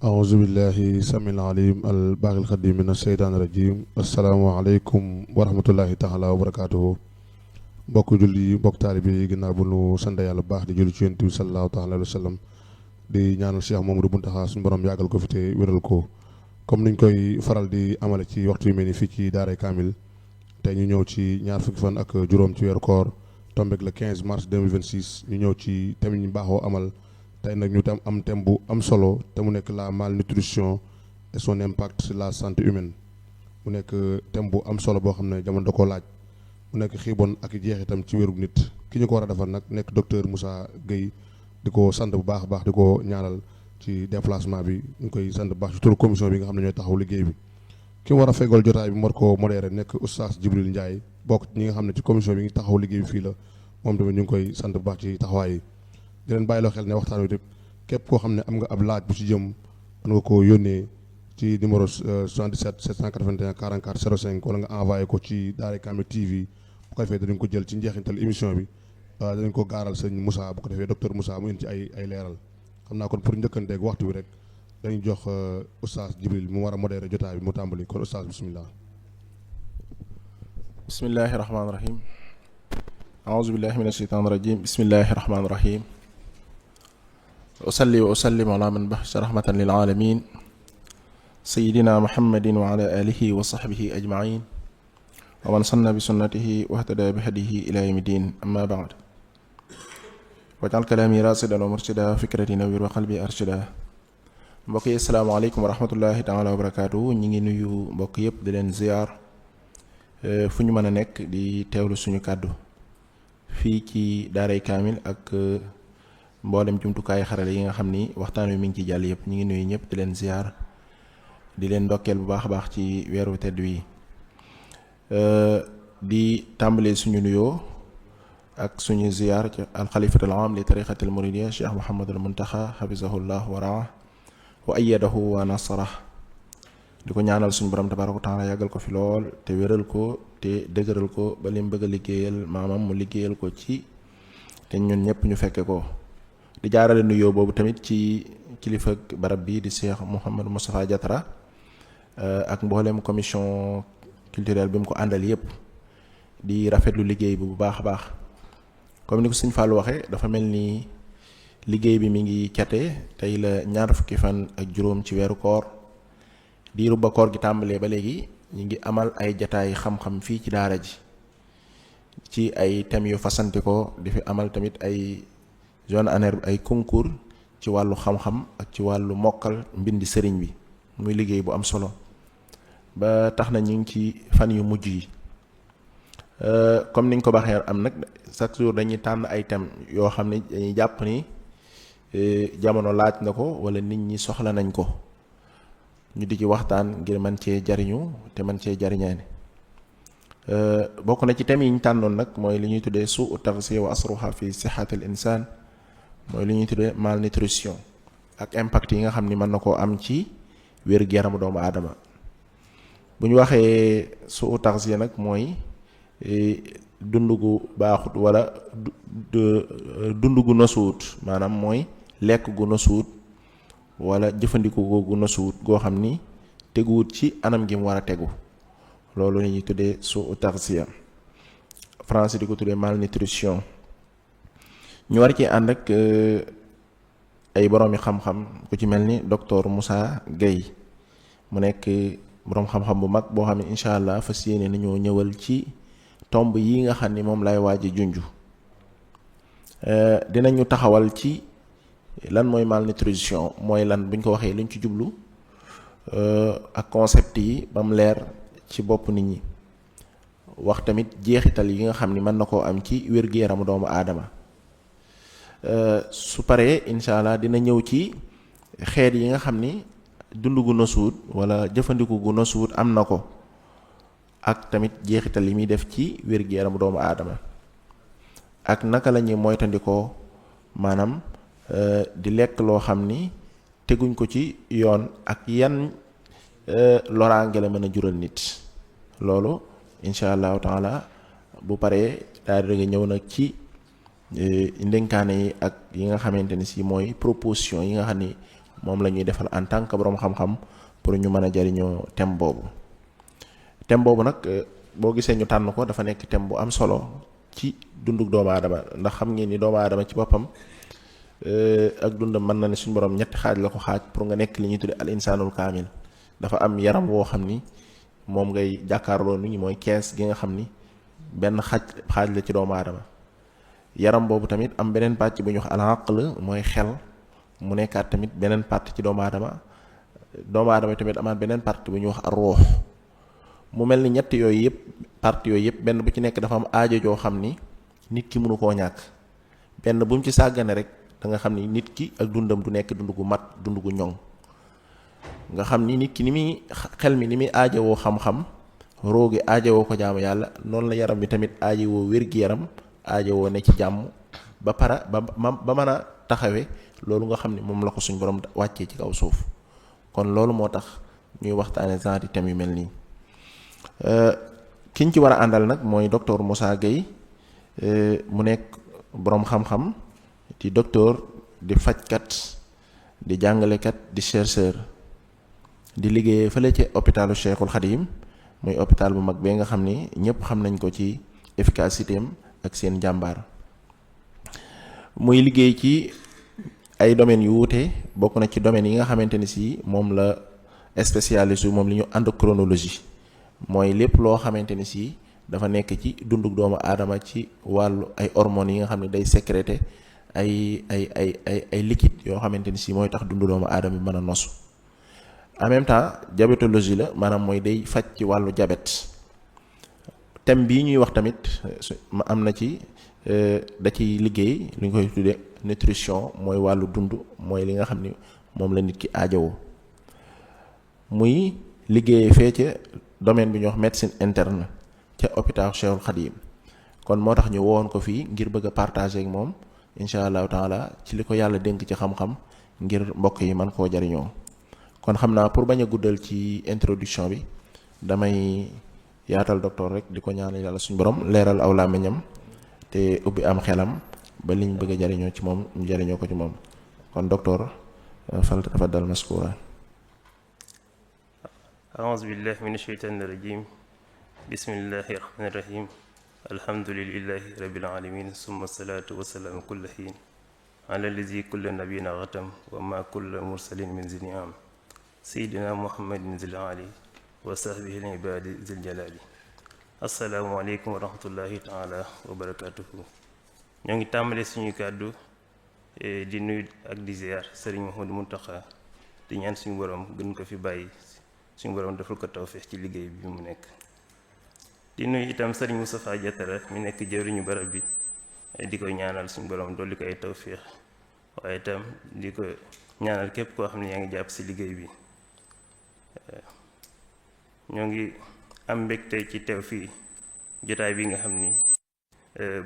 أعوذ بالله السميع العليم الباقي القديم من الشيطان الرجيم السلام عليكم ورحمة الله تعالى وبركاته mbokk julli mbokk taalibe yi ginnaaw bu nu sant yàlla bu baax di julli ci Yonent bi sallallahu taala alayhi wa sallam di ñaanal Cheikh Mamadou Mountakha suñu borom yàggal ko fi te wéral ko comme niñ koy faral di amale ci waxtu yu mel ni fii ci Daaray Kamil tey ñu ñëw ci ñaar fukki fan ak juróom ci weeru koor tombeek le 15 mars 2026 ñu ñëw ci thème ñu baaxoo amal tey nag ñu tam am thème bu am solo te mu nekk la malnutrition et son impact sur la santé humaine mu nekk thème bu am solo boo xam ne jamono da koo laaj mu nekk xiibon ak jeexitam ci wérug nit ki ñu ko war a defal nag nekk docteur Moussa Gueye di ko sant bu baax a baax di ko ñaanal ci déplacement bi ñu koy sant bu baax ci turu commission bi nga xam ne ñooy taxaw liggéey bi ki war a fegal jotaay bi mu war ko modéré nekk oustaz Jibril Ndiaye bokk ñi nga xam ne ci commission bi ngi taxaw liggéey bi fii la moom tamit ñu ngi koy sant bu baax ci taxawaay yi di leen bàyyiloo xel ne waxtaan wi képp koo xam ne am nga ab laaj bu ci jëm mën nga ko yónnee ci numéro 77 781 44 05 wala nga envoyé ko ci Daaray Kamil TV bu ko defee danañ ko jël ci njeexintal émission bi danañ ko gaaral sëñ Moussa bu ko defee docteur Moussa mu indi ci ay leeral xam naa kon pour njëkkanteeg waxtu bi rek dañuy jox oustaz Jibril mu war a modéré jotaay bi mu tàmbali kon oustaz bismillah. bismillahi rahmaani rahim aouzu billahi min asheytaan rajim bismillahi rahmaani rahim usalli wa usallim ala man baxsha rahmatan lil alamin sayidina muhammadin wa ala alihi wa sahbihi ajmain wa man sanna bi sunnatihi wa ihtada bi hadihi ila yawmi din amma ba'd waj'al kalami rasidan wa murshida fikrati nawwir wa qalbi arshida mbokk yi asalaamaaleykum wa rahmatullahi taala wa barakatuh ñi ngi nuyu mbokk yëpp di leen ziar fu ñu mën a nekk di teewlu suñu kàddu fii ci Daaray Kamil ak mboolem jumtukaay xarale yi nga xam ni waxtaan wi mi ngi ci jàll yëpp ñu ngi nuyu ñëpp di leen ziar di leen ndokkeel bu baax a baax ci weeru tedd wi di tàmbalee suñu nuyoo ak suñu ziar ci alxalifatul am li tariqatil muridiyya Cheikh Mouhamadul Muntaxa xafisahullah wa raa wa ayyadahu wa nasarah di ko ñaanal suñu borom tabaaraka wa taala yàggal ko fi lool te wéral ko te dëgëral ko ba lim bëgg a liggéeyal maamam mu liggéeyal ko ci te ñun ñëpp ñu fekke ko di jaarale nuyoo boobu tamit ci kilifa barab bi di Cheikh Mouhamadou Moustapha Diatara ak mboolem commission culturelle bi mu ko àndal yëpp di rafetlu liggéey bi bu baax a baax comme ni ko Sëñ Fallou waxee dafa mel ni liggéey bi mi ngi cate tey la ñaar fukki fan ak juróom ci weeru koor diiru ba koor gi tàmbalee ba léegi ñu ngi amal ay jataay xam-xam fii ci daara ji ci ay thèmes yu fasanti ko di fi amal tamit ay zone ANER ay concours ci wàllu xam-xam ak ci wàllu mokkal mbindi sëriñ bi muy liggéey bu am solo ba tax na ñu ngi ci fan yu mujj yi comme niñ ko baxee am nag chaque jour dañuy tànn ay thèmes yoo xam ne dañuy jàpp ni jamono laaj na ko wala nit ñi soxla nañ ko ñu di ci waxtaan ngir mën cee jariñu te mën cee jariñaane bokk na ci thèmes yi ñu tànnoon nag mooy li ñuy tuddee suu taghziya wa asruha fi sihhatil insaan mooy li ñuy tuddee malnutrition ak impact yi nga xam ni mën na koo am ci wér-gu-yaramu doomu aadama bu ñu waxee suu taghziya nag mooy dund gu baaxut wala dund gu nosuwut maanaam mooy lekk gu nosuwut wala jëfandikoo gu nosuwut goo xam ni teguwut ci anam gi mu war a tegu loolu la ñuy tuddee suu taxziya français di ko tuddee malnutrition. ñu war ci ànd ak ay boroomi xam-xam ku ci mel ni docteur Moussa Gueye mu nekk boroom xam-xam bu mag boo xam ne incha allah fas yéene nañoo ñëwal ci tomb yi nga xam ni moom lay waaji junju dinañu taxawal ci lan mooy malnutrition mooy lan buñ ko waxee luñ ci jublu ak concept yi ba mu leer ci bopp nit ñi wax tamit jeexital yi nga xam ni mën na koo am ci wér-gu-yaramu doomu aadama su paree incha allah dina ñëw ci xeet yi nga xam ni dund gu nosuut wala jëfandiku gu nosuut am na ko ak tamit jeexital yi muy def ci wér-gu-yaramu doomu aadama ak naka la ñuy moytandikoo maanaam di lekk loo xam ni teguñ ko ci yoon ak yan loraange la mën a jural nit loolu incha allahu taala bu paree daal di ñëw nag ci ndénkaane yi ak yi nga xamante ni si mooy proposition yi nga xam ni moom la ñuy defal en tant que borom xam-xam pour ñu mën a jariñoo thème boobu nag boo gisee ñu tànn ko dafa nekk thème bu am solo ci dunduk doomu aadama ndax xam ngeen ni doomu aadama ci boppam ak dundam mën na ne suñu borom ñetti xaaj la ko xaaj pour nga nekk li ñuy tudde al insaanul kaamil dafa am yaram woo xam ni moom ngay jàkkaarloo nit ñi mooy kees gi nga xam ni benn xaaj la ci doomu aadama yaram boobu tamit am beneen pàcc bu ñuy wax al aql mooy xel mu nekkaat tamit beneen partie ci doomu aadama tamit amaat beneen partie bu ñuy wax ar ruux mu mel ni ñett yooyu yëpp partie yooyu yëpp benn bu ci nekk dafa am aajo joo xam ni nit ki mënu koo ñàkk benn bu mu ci sàggane rek da nga xam ni nit ki ak dundam du nekk dund gu mat dund gu ñoŋ nga xam ni nit ki ni muy xel mi ni muy aajowoo xam-xam roogi aajowoo ko jaamu yàlla noonu la yaram bi tamit aajowoo wér-gi-yaram aajowoo ne ci jàmm ba mën a taxawe loolu nga xam ni moom la ko suñ borom wàccee ci kaw suuf kon loolu moo tax ñuy waxtaane genre thème yu mel nii kiñ ci war a àndal nag mooy docteur Moussa Gueye mu nekk boroom xam-xam di docteur di fajkat di jàngalekat di chercheur di liggéeyee fële ci hôpitalu Cheikhul Khadim muy hôpital bu mag bee nga xam ni ñëpp xam nañ ko ci efficacité am ak seen jàmbaar muy liggéey ci ay domaines yu wuute bokk na ci domaines yi nga xamante ni si moom la spécialiste moom li ñu endocrinologie mooy lépp loo xamante ni si dafa nekk ci dunduk doomu aadama ci wàllu ay hormones yi nga xam ne day sécréter ay liquide yoo xamante ni si mooy tax dundu doomu aadama bi mën a nosu en même temps diabétologie la maanaam mooy day faj ci wàllu diabète thème bii ñuy wax tamit am na ci da ciy liggéey lu ñu koy tuddee nutrition mooy wàllu dund mooy li nga xam ni moom la nit ki aajowoo muy liggéeyee fee ca domaine bi ñuy wax médecine interne ca hôpital Cheikhul Khadim kon moo tax ñu wowoon ko fii ngir bëgg a partager ak moom incha allahu taala ci li ko yàlla dénk ci xam-xam ngir mbokk yi man koo jariñoo kon xam naa pour bañ a guddal ci introduction bi damay yaatal docteur rek di ko ñaanal yàlla suñu borom leeral aw làmmiñam te ubbi am xelam ba liñ bëgg a jariñoo ci moom ñu jariñoo ko ci moom kon docteur fal tafaddal maskura. a'uuzu billahi mina shaytaani rajiim bismillahi rahmaani rahiim alhamdulillahi rabbil aalamiin summa salaatu wa salaamu kulla hiin ala lazi kulla nabiyyin xatam wa ma kulla mursalin min zini am seydina muhammadin zil ali wa sahbihi al ibaadi zil jalaali assalaamu aleykum wa rahmatullahi taala wa barakaatuhu. ñoo ngi tàmbale suñu kàddu di nuyu ak di ziar sëriñ Mouhamadou Mountakha di ñaan suñu borom gën ko fi bàyyi suñu borom defal ko tawfeex ci liggéey bi mu nekk. di nuyu itam sëriñ Moustapha Diatara mi nekk jëwriñu barab bi di ko ñaanal suñu borom dolli ko ay tawfeex waaye itam di ko ñaanal képp koo xam ne yaa ngi jàpp si liggéey bi. ñoo ngi am mbégte ci teew fii jotaay bi nga xam ni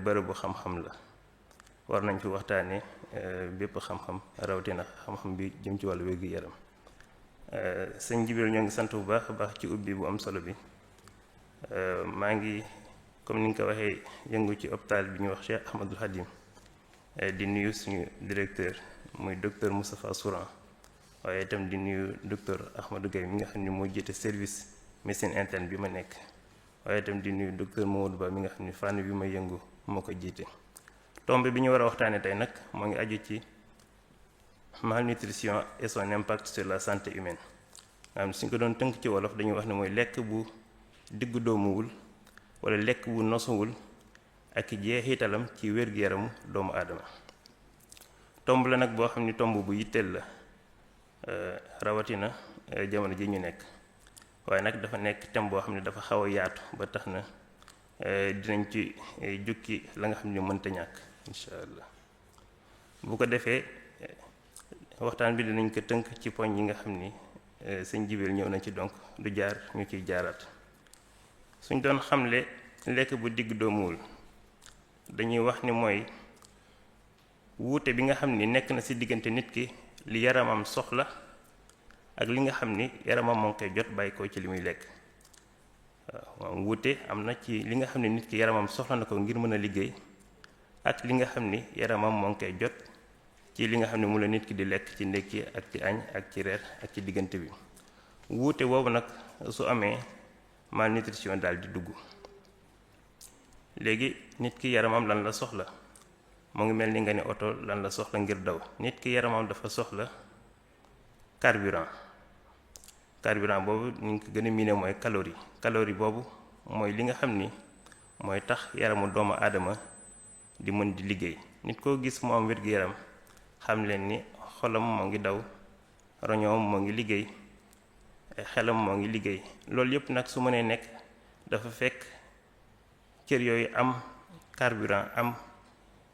bërëbu xam-xam la war nañ fi waxtaane bépp xam-xam rawatina xam-xam bi jëm ci wàllu wér-gu-yaram. sëñ Jibril ñoo ngi sant bu baax a baax ci ubbi bu am solo bi. maa ngi comme ni nga ko waxee yëngu ci hôpital bi ñu wax Cheikh Ahmadul Khadim di nuyu suñu directeur muy docteur Moustapha Souran waaye itam di nuyu docteur Ahmadou Gaye mi nga xam ne moo jiite service médecine interne bi ma nekk, waaye itam di nuyu docteur Mamadou Ba mi nga xam ne fànn bi ma yëngu moo ko jiite. tomb bi ñu war a waxtaane tey nag moo ngi aju ci malnutrition et son impact sur la santé humaine. nga xam ne suñ ko doon tënk ci wolof dañuy wax ne mooy lekk bu diggu doomuwul wala lekk bu nosuwul ak jeexitalam ci wér-gu-yaramu doomu aadama. tomb la nag boo xam ni tomb bu yitteel la rawatina jamono ji ñu nekk, waaye nag dafa nekk thème boo xam ne dafa xaw a yaatu ba tax na dinañ ci jukki la nga xam ne mënta ñàkk incha allah. bu ko defee waxtaan bi dinañ ko tënk ci poñ yi nga xam ni sëñ Jibril ñëw na ci, donc du jaar ñu ciy jaaraat. suñ doon xamle lekk bu digg doomuwul dañuy wax ni mooy wuute bi nga xam ni nekk na ci diggante nit ki li yaramam soxla ak li nga xam ni yaramam moo ngi koy jot bàyyi ko ci li muy lekk. waaw wuute am na ci li nga xam ne nit ki yaramam soxla na ko ngir mën a liggéey ak li nga xam ni yaramam moo ngi koy jot ci li nga xam ne mu la nit ki di lekk ci ndekki ak ci añ ak ci reer ak ci diggante bi. wuute boobu nag su amee malnutrition daal di dugg. léegi nit ki yaramam lan la soxla moo ngi mel ni nga ne oto lan la soxla ngir daw. nit ki yaramam dafa soxla carburant boobu ñu ngi ko gën a miine mooy calorie boobu mooy li nga xam ni mooy tax yaramu doomu aadama di mën di liggéey. nit koo gis mu am wér-gu-yaram xam leen ni xolam moo ngi daw, roñoom moo ngi liggéey, xelam moo ngi liggéey. loolu yépp nag su mënee nekk dafa fekk cër yooyu am carburant, am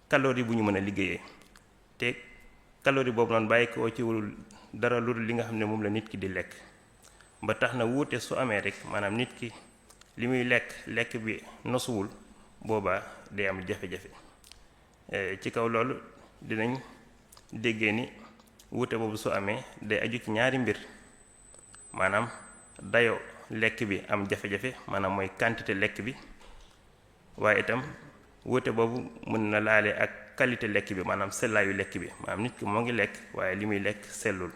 calorie bu ñu mën a liggéeyee. te calorie boobu noonu bàyyi ko ci wul dara lu li nga xam ne moom la nit ki di lekk. ba tax na wuute su amee rek maanaam nit ki li muy lekk bi nosuwul, boobaa day am jafe-jafe. ci kaw loolu dinañ déggee ni wuute boobu su amee day aju ci ñaari mbir, maanaam dayo lekk bi am jafe-jafe, maanaam mooy quantité lekk bi, waaye itam wuute boobu mën na laale ak qualité lekk bi, maanaam sellaayu lekk bi, maanaam nit ki moo ngi lekk waaye li muy lekk sellul.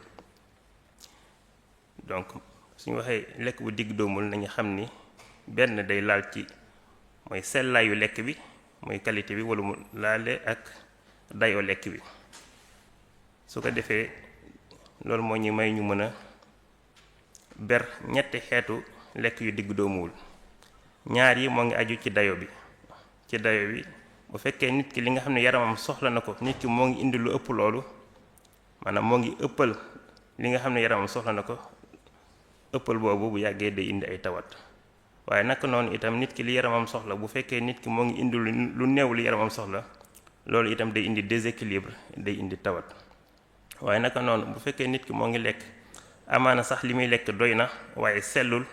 donc suñu waxee lekk bu digg doomul nañu xam ni benn day laal ci mooy sellaayu lekk bi, mooy qualité bi, wala mu laale ak dayoo lekk bi. su ko defee loolu moo ñu may ñu mën a ber ñetti xeetu lekk yu digg doomuwul. ñaar yi moo ngi aju ci dayo bi. ci dayo bi bu fekkee nit ki li nga xam ne yaramam soxla na ko, nit ki moo ngi indi lu ëpp loolu, maanaam moo ngi ëppal li nga xam ne yaramam soxla na ko, ëppal boobu bu yàggee day indi ay tawat. waaye naka noonu itam nit ki li yaramam soxla, bu fekkee nit ki moo ngi indi lu néew li yaramam soxla, loolu itam day indi déséquilibre, day indi tawat. waaye naka noonu bu fekkee nit ki moo ngi lekk, amaana sax li muy lekk doy na waaye sellul,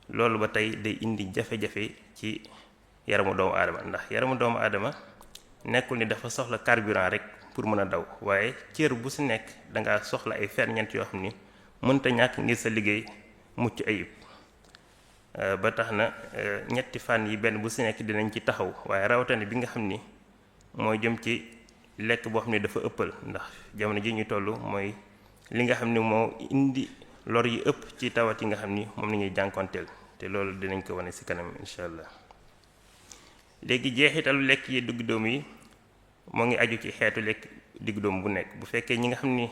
loolu ba tey day indi jafe-jafe ci yaramu doomu aadama. ndax yaramu doomu aadama nekkul ni dafa soxla carburant rek pour mën a daw, waaye cër bu si nekk dangaa soxla ay ferñeent yoo xam ni mënta ñàkk ngir sa liggéey mucc ayib. ba tax na ñetti fànn yi benn bu si nekk dinañ ci taxaw, waaye rawatina bi nga xam ni mooy jëm ci lekk boo xam ne dafa ëppal, ndax jamono ji ñu toll mooy li nga xam ni moo indi lor yi ëpp ci tawat yi nga xam ni moom la ñuy jànkonteel, te loolu dinañ ko wane si kanam incha allah. léegi jeexitalu lekk yi diggu doom yi moo ngi aju ci xeetu lekk diggu doom bu nekk. bu fekkee ñi nga xam ni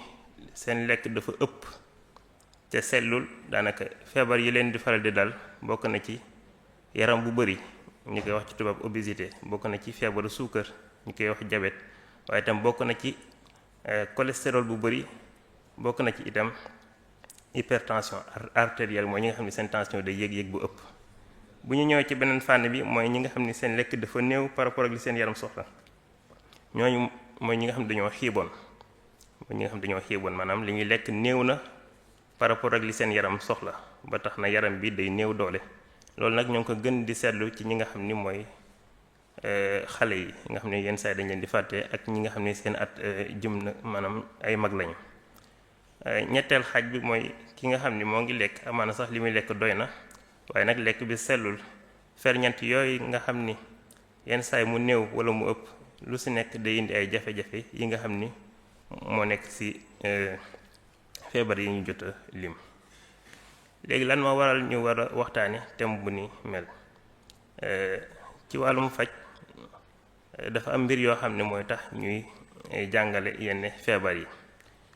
seen lekk dafa ëpp te sellul, daanaka feebar yi leen di faral di dal bokk na ci yaram bu bari, ñu koy wax ci tubaab obésité, bokk na ci feebaru suukar, ñu koy wax diabète, waaye itam bokk na ci cholestérol bu bari, bokk na ci itam hypertension artérielle, mooy ñi nga xam ne seen tension day yéeg-yéeg bu ëpp. bu ñu ñëwee ci beneen fànn bi mooy ñi nga xam ne seen lekk dafa néew par rapport ak li seen yaram soxla, ñooñu mooy ñi nga xam ne dañoo xiiboon. mooy ñi nga xam ne dañoo xiiboon, maanaam li ñuy lekk néew na par rapport ak li seen yaram soxla, ba tax na yaram bi day néew doole. loolu nag ñoo ngi ko gën di seetlu ci ñi nga xam ni mooy xale yi nga xam ne yenn saa yi dañ leen di fàtte, ak ñi nga xam ne seen at jëm na, maanaam ay mag lañu. ñetteel xaaj bi mooy ki nga xam ni moo ngi lekk, amaana sax li muy lekk doy na, waaye nag lekk bi sellul. ferñeent yooyu nga xam ni yenn saa yi mu néew wala mu ëpp, lu si nekk day indi ay jafe-jafe yi nga xam ni moo nekk si feebar yi ñu jot a lim. léegi lan moo waral ñu war a waxtaane thème bu ni mel ci wàllum faj dafa am mbir yoo xam ne mooy tax ñuy jàngale yenn feebar yi.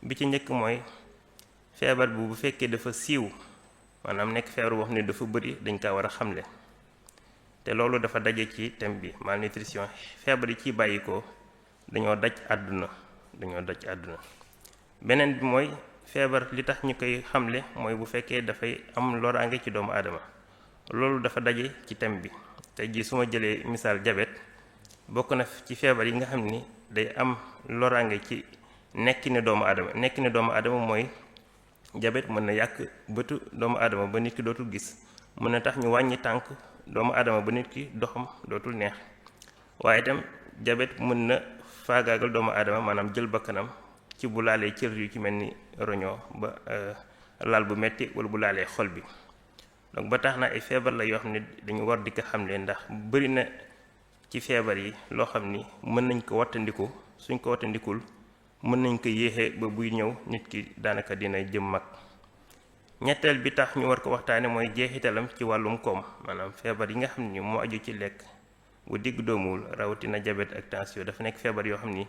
bi ci njëkk mooy feebar bu fekkee dafa siiw maanaam nekk feebar boo xam ne dafa bëri dañ kaa war a xamle te loolu dafa daje ci thème bi malnutrition. feebar yi ciy bàyyi ko dañoo daj àdduna beneen bi mooy feebar li tax ñu koy xamle mooy bu fekkee dafay am loraange ci doomu aadama loolu dafa daje ci thème bi. tey jii su ma jëlee misaal diabète bokk na ci feebar yi nga xam ni day am loraange ci nekkinu doomu aadama mooy diabète mën na yàq bëtu doomu aadama ba nit ki dootul gis, mën na tax ñu wàññi tànk doomu aadama ba nit ki doxam dootul neex. waaye itam diabète mën na faagaagal doomu aadama maanaam jël bakkanam ci bu laalee cër yu ci mel ni roñoo ba laal bu metti wala bu laalee xol bi. donc ba tax na ay feebar la yoo xam ne dañu war di ko xamle ndax bari na ci feebar yi loo xam ni mën nañ ko wattandiku, suñ ko wattandikul mën nañ ko yéexee ba buy ñëw nit ki daanaka dina jëm mag. ñetteel bi tax ñu war ko waxtaane mooy jeexitalam ci wàllum koom, maanaam feebar yi nga xam ni moo aju ci lekk bu digg doomuwul rawatina diabète ak tension dafa nekk feebar yoo xam ni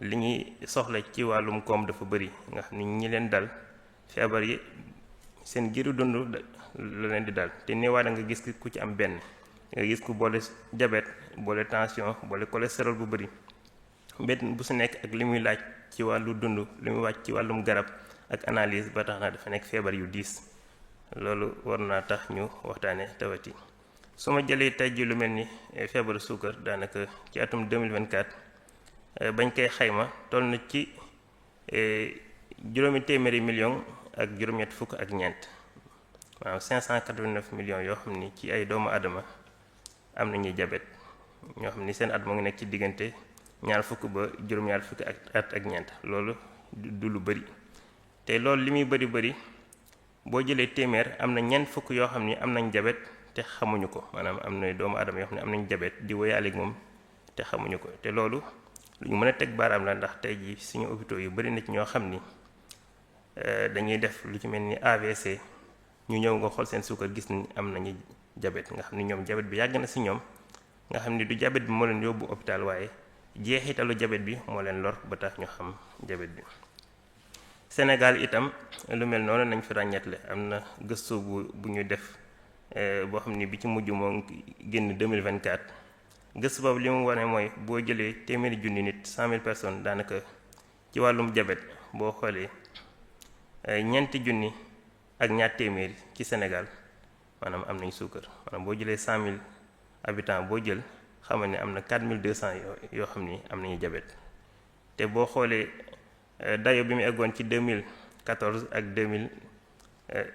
li ñuy soxla ci wàllum koom dafa bari, nga xam ni ñi leen dal feebar yi seen giru dund la leen di dal te néewaana nga gis ku ci am benn, nga gis ku boole diabète boole tension boole cholestérol bu bari. benn bu su nekk ak li muy laaj ci wàllu dund, li muy wàcc ci wàllum garab ak analyse, ba tax na dafa nekk feebar yu diis. loolu war naa tax ñu waxtaane tawati. su ma jëlee tey ji lu mel ni feebaru suukar, daanaka ci atum 2024 bañ koy xayma toll na ci juróomi téeméeri million ak juróom-ñett fukk ak ñeent, waaw 589 millions yoo xam ni ci ay doomu aadama am nañuy diabète, ñoo xam ni seen at moo ngi nekk ci diggante ñaar fukk ba juróom-ñaar fukk ak ñeent. loolu du lu bari, te loolu li muy bari boo jëlee téeméer am na ñeent fukk yoo xam ni am nañ diabète te xamuñu ko, maanaam am na doomu aadama yoo xam ne am nañ diabète di woyaale ak moom te xamuñu ko. te loolu lu ñu mën a teg baaraam la, ndax tey jii suñu hôpitaux yu bari na ci ñoo xam ni dañuy def lu ci mel ni AVC, ñu ñëw nga xool seen suukar gis ni am nañu diabète, nga xam ni ñoom diabète bi yàgg na si ñoom, nga xam ni du diabète bi moo leen yóbbu hôpital, waaye jeexitalu diabète bi moo leen lor ba tax ñu xam diabète bi. Sénégal itam lu mel noonu nañ fi ràññetle, am na gëstu bu ñu def boo xam ni bi ci mujj moo génn 2024. gëstu boobu li mu wane mooy boo jëlee téeméeri junni nit 100 000 personnes, daanaka ci wàllum diabète boo xoolee ñeenti junni ak ñaar téeméeri ci Sénégal maanaam am nañ suukar. maanaam boo jëlee 100 000 habitants boo jël xamal ne am na 4200 yoo xam ni am nañu diabète. te boo xoolee dayo bi mu eggoon ci 2014 ak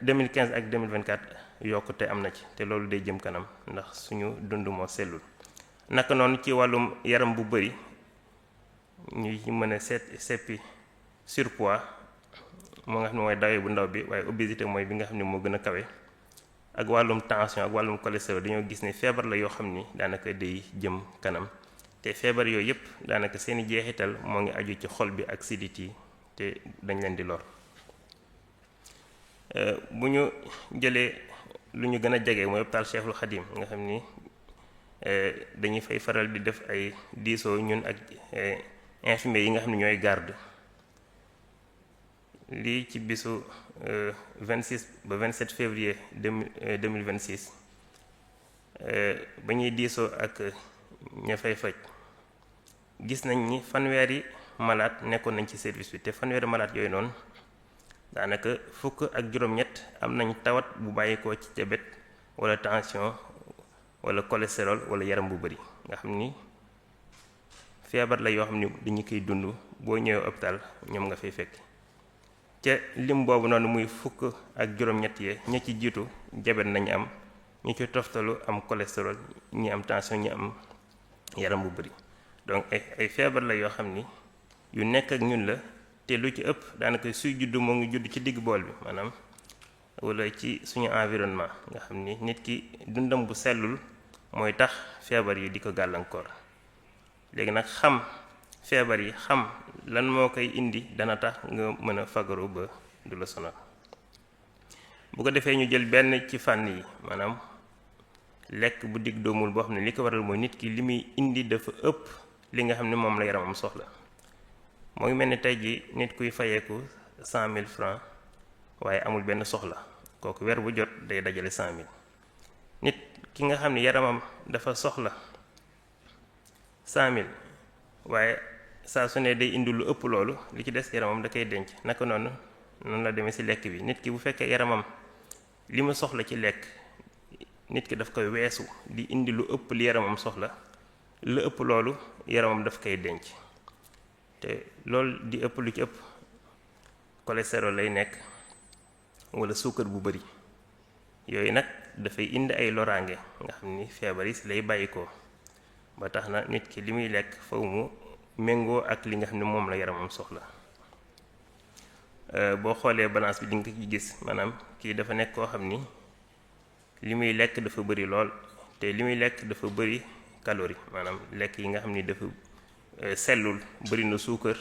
2015 ak 2024 yokkute am na ci, te loolu day jëm kanam ndax suñu dund moo sellul. naka noonu ci wàllum yaram bu bari ñuy mën a seppi surpoids moo nga xam ne mooy dayo bu ndaw bi, waaye obésité mooy bi nga xam ne moo gën a kawe, ak wàllum tension ak wàllum cholestérol, dañoo gis ne feebar la yoo xam ni daanaka day jëm kanam. te feebar yooyu yëpp daanaka seeni jeexital moo ngi aju ci xol bi ak sidit yi, te dañ leen di lor. bu ñu jëlee lu ñu gën a jege mooy hôpital Cheikhul Khadim, nga xam ni dañuy fay faral di def ay diisoo ñun ak infirmiers yi nga xam ne ñooy garde. lii ci bisu 26 ba 27 février 2026 ba ñuy diisoo ak ña fay faj, gis nañ ni fanweeri malade nekkoon nañ ci service bi, te fanweeri malade yooyu noonu daanaka fukk ak juróom-ñett am nañ tawat bu bàyyikoo ci diabète wala tension wala cholestérol wala yaram bu bari, nga xam ni feebar la yoo xam ni dañu koy dund. boo ñëwee hôpital ñoom nga fay fekk. ca lim boobu noonu muy fukk ak juróom-ñett yee ña ci jiitu diabète nañu am, ñi ci toftalu am cholestérol, ñi am tension, ñi am yaram bu bari. donc ay feebar la yoo xam ni yu nekk ak ñun la, te lu ci ëpp daanaka suy juddu moo ngi judd ci digg bool bi, maanaam wala ci suñu environnement, nga xam ni nit ki dundam bu sellul mooy tax feebar yi di ko gàllankoor. léegi nag xam feebar yi xam lan moo koy indi dana tax nga mën a fagaru ba du la sonal. bu ko defee ñu jël benn ci fànn yi maanaam lekk bu digg doomul boo xam ne li ko waral mooy nit ki li muy indi dafa ëpp li nga xam ne moom la yaramam soxla. moo ngi mel ni tey ji nit kuy fayeeku 100 000 francs waaye amul benn soxla, kooku weer bu jot day dajale 100 000. nit ki nga xam ne yaramam dafa soxla 100 000 waaye saa su ne day indi lu ëpp loolu, li ci des yaramam da koy denc. naka noonu la demee ci lekk bi. nit ki bu fekkee yaramam li mu soxla ci lekk nit ki daf koy weesu di indi lu ëpp li yaramam soxla, lu ëpp loolu yaramam daf koy denc. te loolu di ëpp lu ci ëpp cholestérol lay nekk wala suukar bu bari. yooyu nag dafay indi ay loraange nga xam ni feebar yi si lay bàyyi ko, ba tax na nit ki li muy lekk faw mu méngoo ak li nga xam ne moom la yaramam soxla. boo xoolee balance bi di nga ko ci gis, maanaam kii dafa nekk koo xam ni li muy lekk dafa bari lool, te li muy lekk dafa bari calorie, maanaam lekk yi nga xam ni dafa sellul, bari na suukar,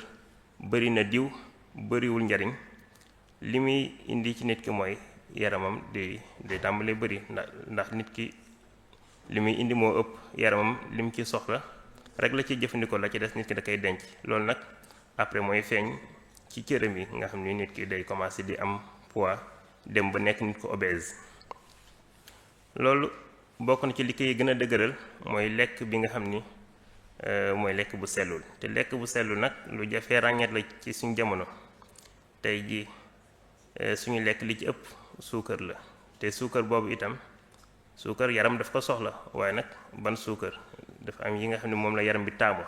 bari na diw, bariwul njariñ. li muy indi ci nit ki mooy yaramam day tàmbalee bari, ndax nit ki li muy indi moo ëpp yaramam li mu ci soxla rek la ci jëfandikoo, la ci des nit ki da koy denc. loolu nag après mooy feeñ ci cëram yi nga xam ni nit ki day commencer di am poids, dem ba nekk nit ko obèse. loolu bokk na ci li koy gën a dëgëral mooy lekk bi nga xam ni mooy lekk bu sellul. te lekk bu sellul nag lu jafee ràññeet la ci suñu jamono. tey jii suñu lekk li ci ëpp suukar la, te suukar boobu itam suukar yaram daf ko soxla, waaye nag ban suukar dafa am yi nga xam ne moom la yaram bi taamu.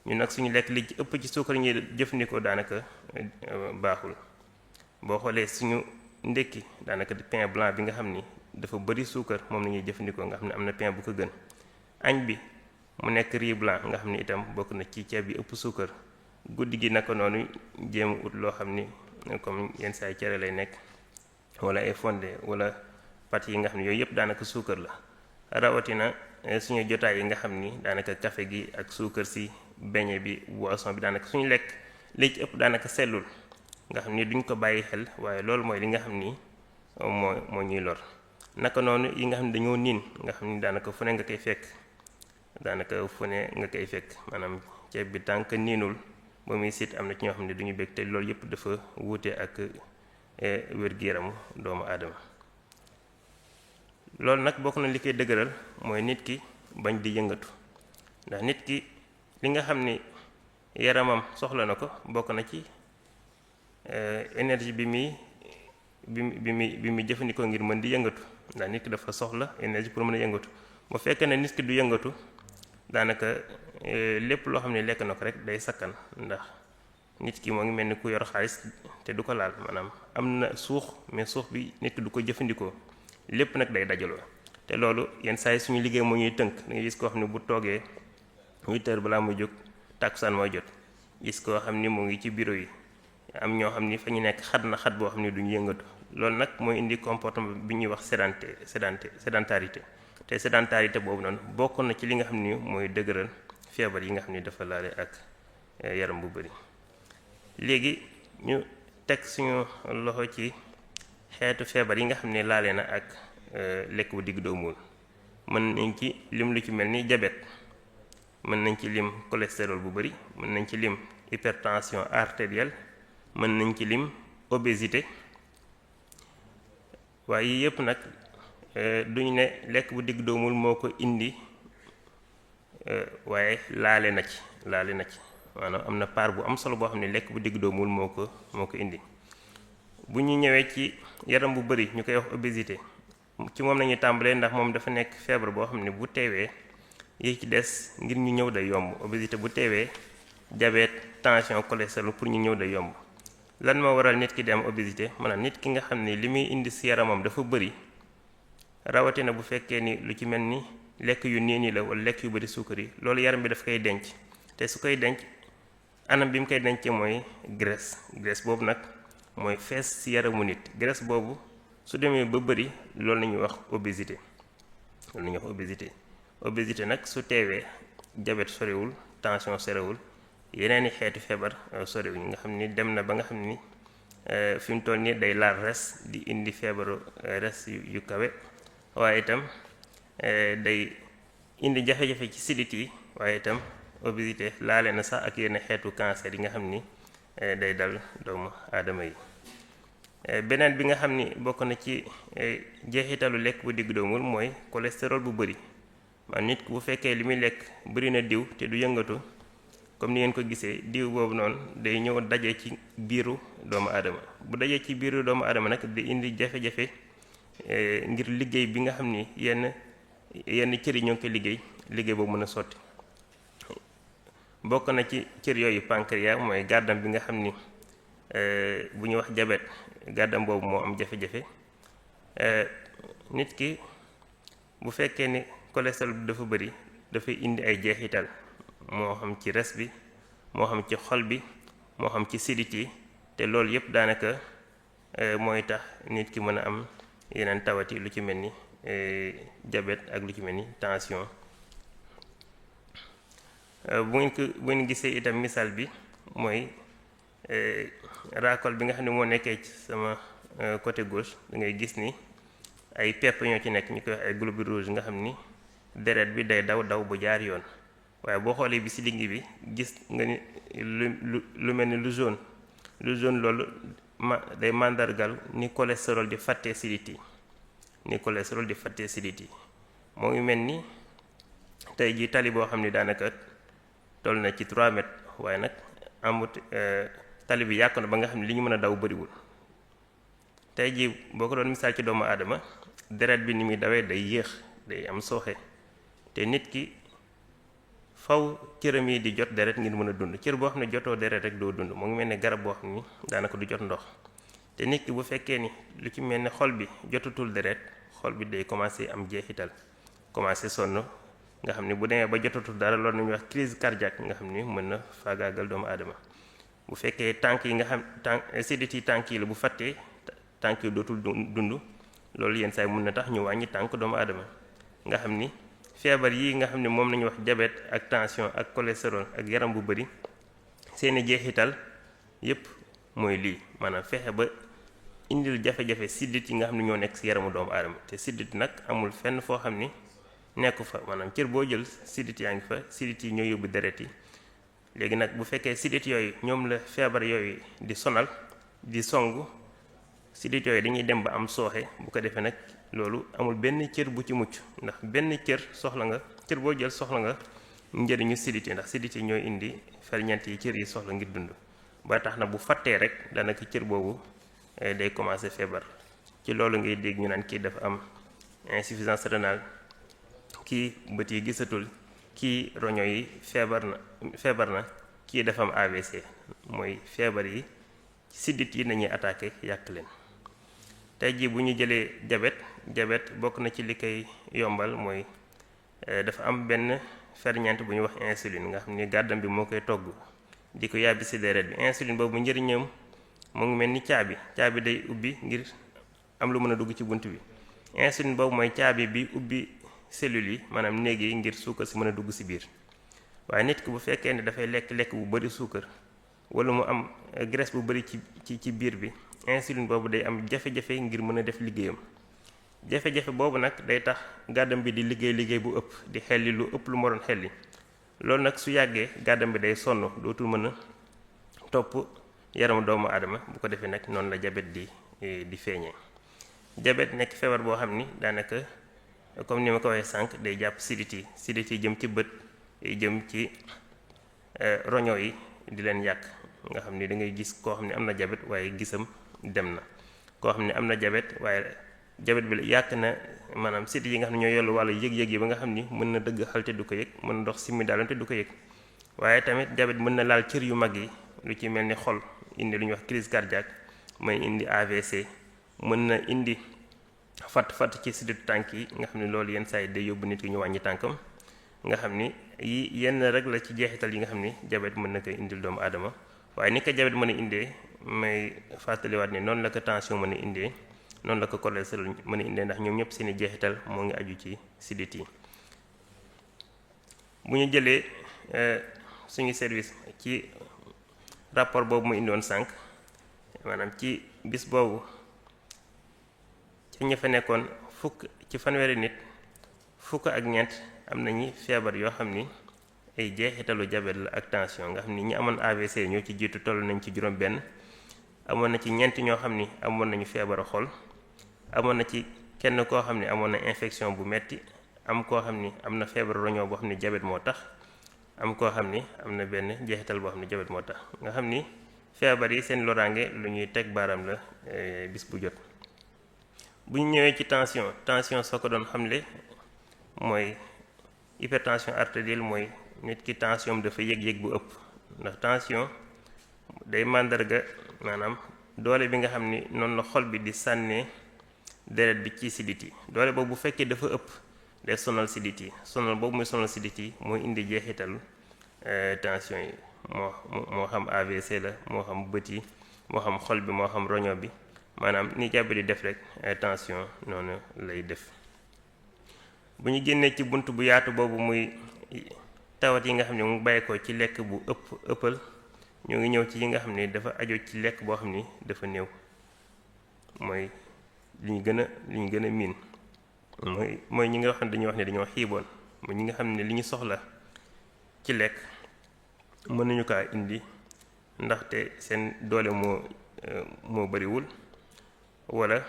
ñun nag suñu lekk li ci ëpp ci suukar ñuy jëfandikoo daanaka baaxul. boo xoolee suñu ndekki daanaka pain blanc bi nga xam ni dafa bari suukar moom la ñuy jëfandikoo, nga xam ne am na pain bu ko gën. añ bi mu nekk riz blanc nga xam ni itam bokk na ci ceeb bi ëpp suukar. guddi gi naka noonu jéem ut loo xam ni comme yenn saa yi cere lay nekk wala ay fondé wala pâtes yi nga xam ne yooyu yëpp daanaka suukar la. rawatina suñu jotaay yi nga xam ni daanaka café gi ak suukar si, beñe bi, boisson bi, daanaka suñu lekk li ci ëpp daanaka sellul, nga xam ni duñ ko bàyyi xel, waaye loolu mooy li nga xam ni moo ñuy lor. naka noonu yi nga xam ne dañoo niin, nga xam ni daanaka fu ne nga koy fekk, maanaam ceeb bi tànk niinul ba muy sit am na ci ñoo xam ne duñu bég, te loolu yëpp dafa wuute ak wér-gu-yaramu doomu aadama. loolu nag bokk na li koy dëgëral mooy nit ki bañ di yëngatu, ndax nit ki li nga xam ni yaramam soxla na ko bokk na ci énergie bi muy jëfandikoo ngir mën di yëngatu, ndax nit ki dafa soxla énergie pour mën a yëngatu. bu fekkee ne nit ki du yëngatu daanaka lépp loo xam ne lekk na ko rek day sakkan, ndax nit ki moo ngi mel ni ku yor xaalis te du ko laal, maanaam am na suux mais suux bi nit ki du ko jëfandikoo, lépp nag day dajaloo. te loolu yenn saa yi suñu liggéey moo ñuy tënk, da ngay gis koo xam ne bu toogee 8 heures balaa muy jóg tàkkusaan mooy jot, gis koo xam ni mu ngi ci bureau yi, am ñoo xam ni fa ñu nekk xat na xat boo xam ne duñu yëngatu. loolu nag mooy indi comportement bi ñuy wax sédentarité. te sédentarité boobu noonu bokk na ci li nga xam ni mooy dëgëral feebar yi nga xam ni dafa laale ak yaram bu bari. léegi ñu teg suñu loxo ci xeetu feebar yi nga xam ne laale na ak lekk bu digg doomuwul. mën nañ ci lim lu ci mel ni diabète, mën nañ ci lim cholestérol bu bari, mën nañ ci lim hypertension artérielle, mën nañ ci lim obésité. waaye yii yëpp nag duñu ne lekk bu digg doomul moo ko indi, waaye laale na ci maanaam am na part bu am solo boo xam ne lekk bu digg doomul moo ko indi. bu ñu ñëwee ci yaram bu bari ñu koy wax obésité, ci moom nañu tàmbalee, ndax moom dafa nekk feebar boo xam ne bu teewee yi ci des ngir ñu ñëw day yomb. obésité bu teewee diabète, tension, cholestérol pour ñu ñëw day yomb. lan moo waral nit ki di am obésité? maanaam nit ki nga xam ne li muy indi ci yaramam dafa bari, rawatina bu fekkee ni lu ci mel ni lekk yu niin yi la wala lekk yu bari suukar yi, loolu yaram bi daf koy denc. te su koy denc anam bi mu koy dencee mooy graisse boobu nag mooy fees ci yaramu nit. graisse boobu su demee ba bari loolu la ñuy wax obésité. obésité nag su teewee diabète sorewul, tension sorewul, yeneen i xeetu feebar soriwuñ nga xam ni dem na ba nga xam ni fi mu toll nii day laal res di indi feebaru res yu kawe waaye itam day indi jafe-jafe ci sidit yi waaye itam obésité laale na sax ak yenn xeetu cancer yi nga xam ni day dal doomu aadama yi. beneen bi nga xam ni bokk na ci jeexitalu lekk bu digg doomul mooy cholestérol bu bëri man nit ku bu fekkee li muy lekk bëri na diw te du yëngatu comme ni ngeen ko gisee diw boobu noonu day ñëw daje ci biiru doomu aadama bu dajee ci biiru doomu aadama nag di indi jafe-jafe ngir liggéey bi nga xam ni yenn cër yi ñoo ngi koy liggéey boobu mën a sotti. bokk na ci cër yooyu pancréas mooy gàddam bi nga xam ni bu ñuy wax diabète gàddam boobu moo am jafe-jafe nit ki bu fekkee ni cholestérol bi dafa bëri dafay indi ay jeexital moo xam ci res bi moo xam ci xol bi moo xam ci sidit yi te loolu yépp daanaka mooy tax nit ki mën a am yeneen tawat yi lu ci mel ni diabète ak lu ci mel ni tension. bu ngeen gisee itam misaal bi mooy raakool bi nga xam ne moo nekkee ci sama côté gauche da ngay gis ni ay pepp ñoo ci nekk ñu koy wax ay globules rouges nga xam ni deret bi day daw bu jaar yoon waaye boo xoolee bi ci digg bi gis nga ni lu mel ni lu jaune loolu day màndargal ni cholestérol di fàttee sidit yi moo ngi mel ni tey jii tali boo xam ni daanaka toll na ci 3 mètres waaye nag amut tali bi yàqu na ba nga xam ne li ñu mën a daw bëriwul tey jii boo ko doon misaal ci doomu aadama deret bi ni muy dawee day yéex day am sooxe te nit ki faw cëram yi di jot deret ngir mën a dund cër boo xam ne jotoo deret rek doo dund moo ngi mel ne garab boo xam ni daanaka du jot ndox te nit ki bu fekkee ni lu ci mel ne xol bi jotatul deret xol bi day commencé am jeexital commencé sonn nga xam ni bu demee ba jotatul dara loolu nañuy wax crise cardiaque nga xam ni mën na faagaagal doomu aadama bu fekkee tànk yi nga xam sidit yi tànk yi la bu fàttee tànk yi dootul dund loolu yenn saa yi mën na tax ñu wàññi tànk doomu aadama nga xam ni feebar yi nga xam ne moom nañu wax diabète ak tension ak cholestérol ak yaram bu bëri seeni jeexital yépp mooy lii maanaam fexe ba indil jafe-jafe sidit yi nga xam ne ñoo nekk ci yaramu doomu aadama te sidit nag amul fenn foo xam ni nekku fa maanaam cër boo jël sidit yaa ngi fa sidit yi ñoo yóbbu deret yi léegi nag bu fekkee sidit yooyu ñoom la feebar yooyu di sonal di songu sidit yooyu dañuy dem ba am sooxe bu ko defee nag loolu amul benn cër bu ci mucc ndax benn cër boo jël soxla nga njëriñu sidit yi ndax sidit yi ñooy indi ferñeent yi cër yi soxla ngir dund ba tax na bu fàttee rek daanaka cër boobu day commencer feebar ci loolu ngay dégg ñu naan kii dafa am insuffisance rénale kii bët yi gisatul kii roño yi feebar na kii dafa am AVC mooy feebar yi sidit yi nañuy attaqué yàq leen. tey jii bu ñu jëlee diabète bokk na ci li koy yombal mooy dafa am benn ferñeent bu ñuy wax insuline nga xam ni gàddam bi moo koy togg di ko yàbbi ci deret bi insuline boobu njëriñam mu ngi mel ni caabi day ubbi ngir am lu mën a dugg ci bunt bi insuline boobu mooy caabi bi ubbi cellules yi maanaam néeg yi ngir suukar si mën a dugg ci biir waaye nit ki bu fekkee ne dafay lekk bu bari suukar wala mu am graisse bu bari ci biir bi insuline boobu day am jafe-jafe ngir mën a def liggéeyam jafe-jafe boobu nag day tax gàddam bi di liggéey bu ëpp di xelli lu ëpp lu ma doon xelli loolu nag su yàggee gàddam bi day sonn dootul mën a topp yaramu doomu aadama bu ko defee nag noonu la diabète di feeñee diabète nekk feebar boo xam ni daanaka comme ni ma ko waxee sànq day jàpp sidit yi jëm ci bët jëm ci roño yi di leen yàq nga xam ni da ngay gis koo xam ne am na diabète waaye gisam dem na koo xam ne am na diabète waaye diabète bi yàq na maanaam sidit yi nga xam ne ñoo yollu wàllu yëg-yëg yi ba nga xam ni mën na dëgg xal te du ko yëg mën na dox simmi daal te du ko yëg waaye tamit diabète mën na laal cër yu mag yi lu ci mel ni xol indi lu ñuy wax crise cardiaque mooy indi AVC mën na indi fatt ci sidit tànk yi nga xam ne loolu yenn saa yi day yóbbu nit ki ñu wàññi tànkam nga xam ni yenn rek la ci jeexital yi nga xam ni diabète mën na koy indil doomu aadama waaye ni ko diabète mën a indee may fàttaliwaat ni noonu la ko tension mën a indee noonu la ko cholestérol mën a indee ndax ñoom ñëpp seeni jeexital moo ngi aju ci sidit yi bu ñu jëlee suñu service ci rapport boobu mu indiwoon sànq maanaam ci bis boobu ci ña fa nekkoon ci fanweeri nit fukk ak ñeent am nañu feebar yoo xam ni ay jeexitalu jabet la ak tension nga xam ni ñi amoon AVC ñoo ci jiitu toll nañ ci juróom benn amoon na ci ñeent ñoo xam ni amoon nañu feebaru xol amoon na ci kenn koo xam ni amoon na infection bu metti am koo xam ni am na feebaru roñoo boo xam ni jabet moo tax am koo xam ni am na benn jeexital boo xam ni jabet moo tax nga xam ni feebar yi seen loraange lu ñuy teg baaraam la bis bu jot. bu ñu ñëwee ci tension soo ko doon xamle mooy hypertension artérielle mooy nit ki tension dafa yëg-yëg bu ëpp ndax tension day màndarga maanaam doole bi nga xam ni noonu la xol bi di sànnee deret bi ci sidit yi doole boobu bu fekkee dafa ëpp day sonal sidit yi sonal boobu muy sonal sidit yi mooy indi jeexitalu tension yi moo xam AVC la moo xam bët yi moo xam xol bi moo xam roño bi maanaam ni jàpp di def rek tension noonu lay def. bu ñu génnee ci bunt bu yaatu boobu muy tawat yi nga xam ne mu bàyyi ko ci lekk bu ëppal ñoo ngi ñëw ci yi nga xam ne dafa aju ci lekk boo xam ni dafa néew mooy li ñu gën a miin mooy ñi nga xam ne dañuy wax ne dañoo xiiboon mooy ñi nga xam ne li ñu soxla ci lekk mën nañu kaa indi ndaxte seen doole moo bariwul wala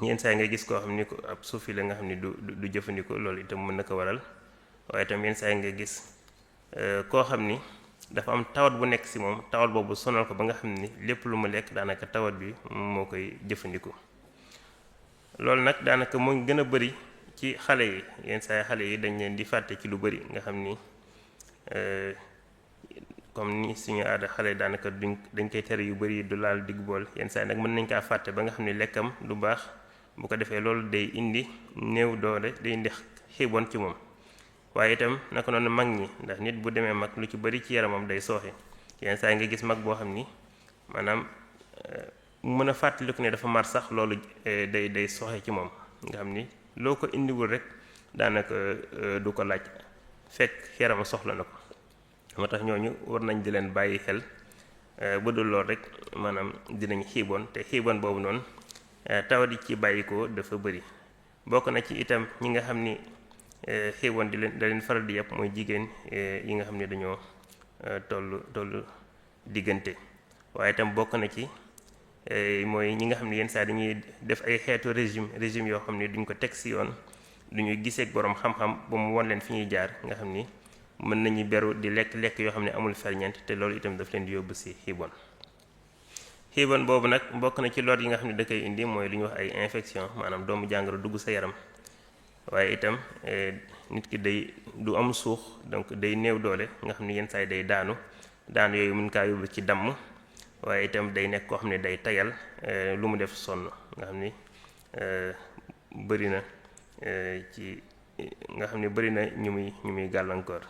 yenn saa yi nga gis koo xam ni ko ab suufi la nga xam ni du jëfandikoo loolu itam mën na ko waral waaye itam yenn saa yi nga gis koo xam ni dafa am tawat bu nekk ci moom tawat boobu sonal ko ba nga xam ni lépp lu mu lekk daanaka tawat bi moo koy jëfandikoo. loolu nag daanaka moo gën a bari ci xale yi yenn saa yi xale yi dañ leen di fàtte ci lu bari nga xam ni comme ni suñu aada xale daanaka dañ koy tere yu bari du laal digg bool yenn saa yi nag mën nañ kaa fàtte ba nga xam ni lekkam du baax bu ko defee loolu day indi néew doole day indi xiibon ci moom. waaye itam naka noonu mag ñi ndax nit bu demee mag lu ci bari ci yaramam day sooxe yenn saa yi nga gis mag boo xam ni maanaam mën a fàttaliku ne dafa mar sax loolu day sooxe ci moom nga xam ni loo ko indiwul rek daanaka du ko laaj fekk yaram soxla na ko moo tax ñooñu war nañ di leen bàyyi xel bu dul lool rek maanaam dinañ xiiboon te xiiboon boobu noonu tawat yi ci bàyyi ko dafa bari bokk na ci itam ñi nga xam ni xiiboon da leen faral di yàpp mooy jigéen yi nga xam ne dañoo tollu diggante waaye itam bokk na ci mooy ñi nga xam ne yenn saa dañuy def ay xeetu régime yoo xam ne duñ ko teg ci yoon duñuy gisee ak boroom xam-xam ba mu won leen fi ñuy jaar nga xam ni mën nañu beru di lekk yoo xam ne amul ferñeent te loolu itam daf leen di yóbbu ci xiibon boobu nag bokk na ci lor yi nga xam ne da koy indi mooy lu ñuy wax ay infection maanaam doomu jàngoro dugg sa yaram waaye itam nit ki du am suux donc day néew doole nga xam ne yenn saa yi day daanu yooyu mën kaa yóbbu ci damm waaye itam day nekk koo xam ne day tayal lu mu def sonn nga xam ni bëri na ñu muy gàllankoor.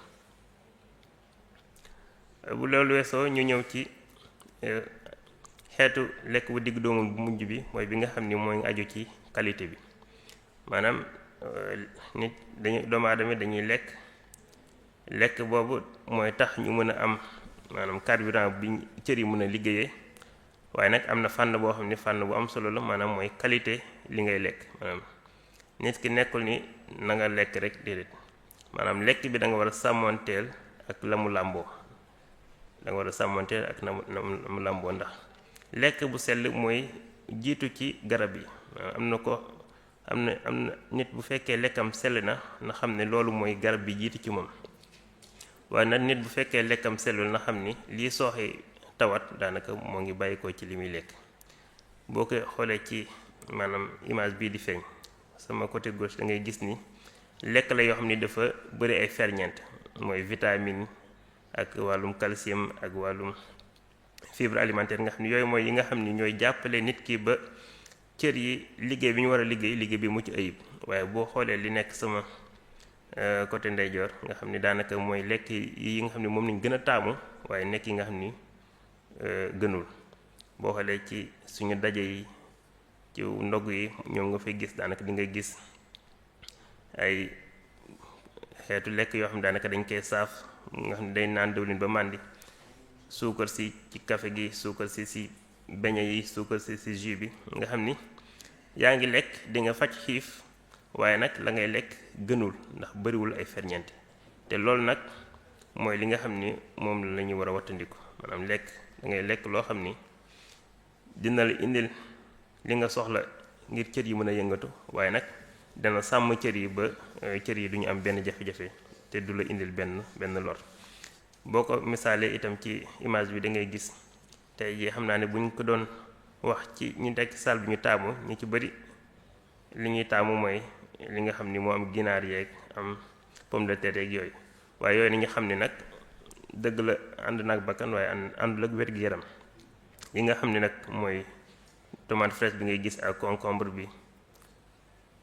bu loolu weesoo ñu ñëw ci xeetu lekk bu digg doomu bu mujj bi mooy bi nga xam ni mooy aju ci qualité bi maanaam doomu aadama dañuy lekk boobu mooy tax ñu mën a am maanaam carburant bi cër yi mën a liggéeyee waaye nag am na fànn boo xam ni fànn bu am solo la maanaam mooy qualité li ngay lekk maanaam nit ki nekkul ni na nga lekk rek déedéet maanaam lekk bi da nga war a sàmmoonteel ak la mu làmboo ndax lekk bu sell mooy jiitu ci garab yi am na nit bu fekkee lekkam sell na xam ne loolu mooy garab bi jiitu ci moom waaye nag nit bu fekkee lekkam sellul na xam ni lii sooxe tawat daanaka moo ngi bàyyi ko ci li muy lekk boo ko xoolee ci maanaam image bii di feeñ sama côté gauche da ngay gis ni lekk la yoo xam ni dafa bëri ay ferñeent mooy vitamine ak wàllum calcium ak wàllum fibre alimentaire nga xam ni yooyu mooy yi nga xam ni ñooy jàppale nit ki ba cër yi liggéey bi ñu war a liggéey bi mucc ayib waaye boo xoolee li nekk sama côté ndeyjoor nga xam ni daanaka mooy lekk yi nga xam ni moom lañ gën a taamu waaye nekk yi nga xam ni gënul boo xoolee ci suñu daje yi ci ndog yi ñoom nga fay gis daanaka di nga gis ay xeetu lekk yoo xam ne daanaka dañ koy saaf nga xam ne day naan dëwlin ba màndi, suukar si ci café gi, suukar si beñe yi, suukar si jus bi, nga xam ni yaa ngi lekk di nga faj xiif, waaye nag la ngay lekk gënul ndax bariwul ay ferñeent. te loolu nag mooy li nga xam ni moom la ñu war a wattandiku, maanaam lekk da ngay lekk loo xam ni dina la indil li nga soxla ngir cër yi mën a yëngatu, waaye nag dana sàmm cër yi ba cër yi duñu am benn jafe-jafe te du la indil benn lor. boo ko misaalee itam ci image bi da ngay gis tey jii xam naa ne buñ ko doon wax ci ñu nekk salle bi ñu taamu ñu ci bëri li ñuy taamu mooy li nga xam ni moo am ginaar yeeg am pomme de terre yeeg yooyu, waaye yooyu ni nga xam ni nag dëgg la ànd naag bakkan waaye àndul ak wér-gu-yaram. yi nga xam ni nag mooy tomate fraîche bi ngay gis ak concombre bi,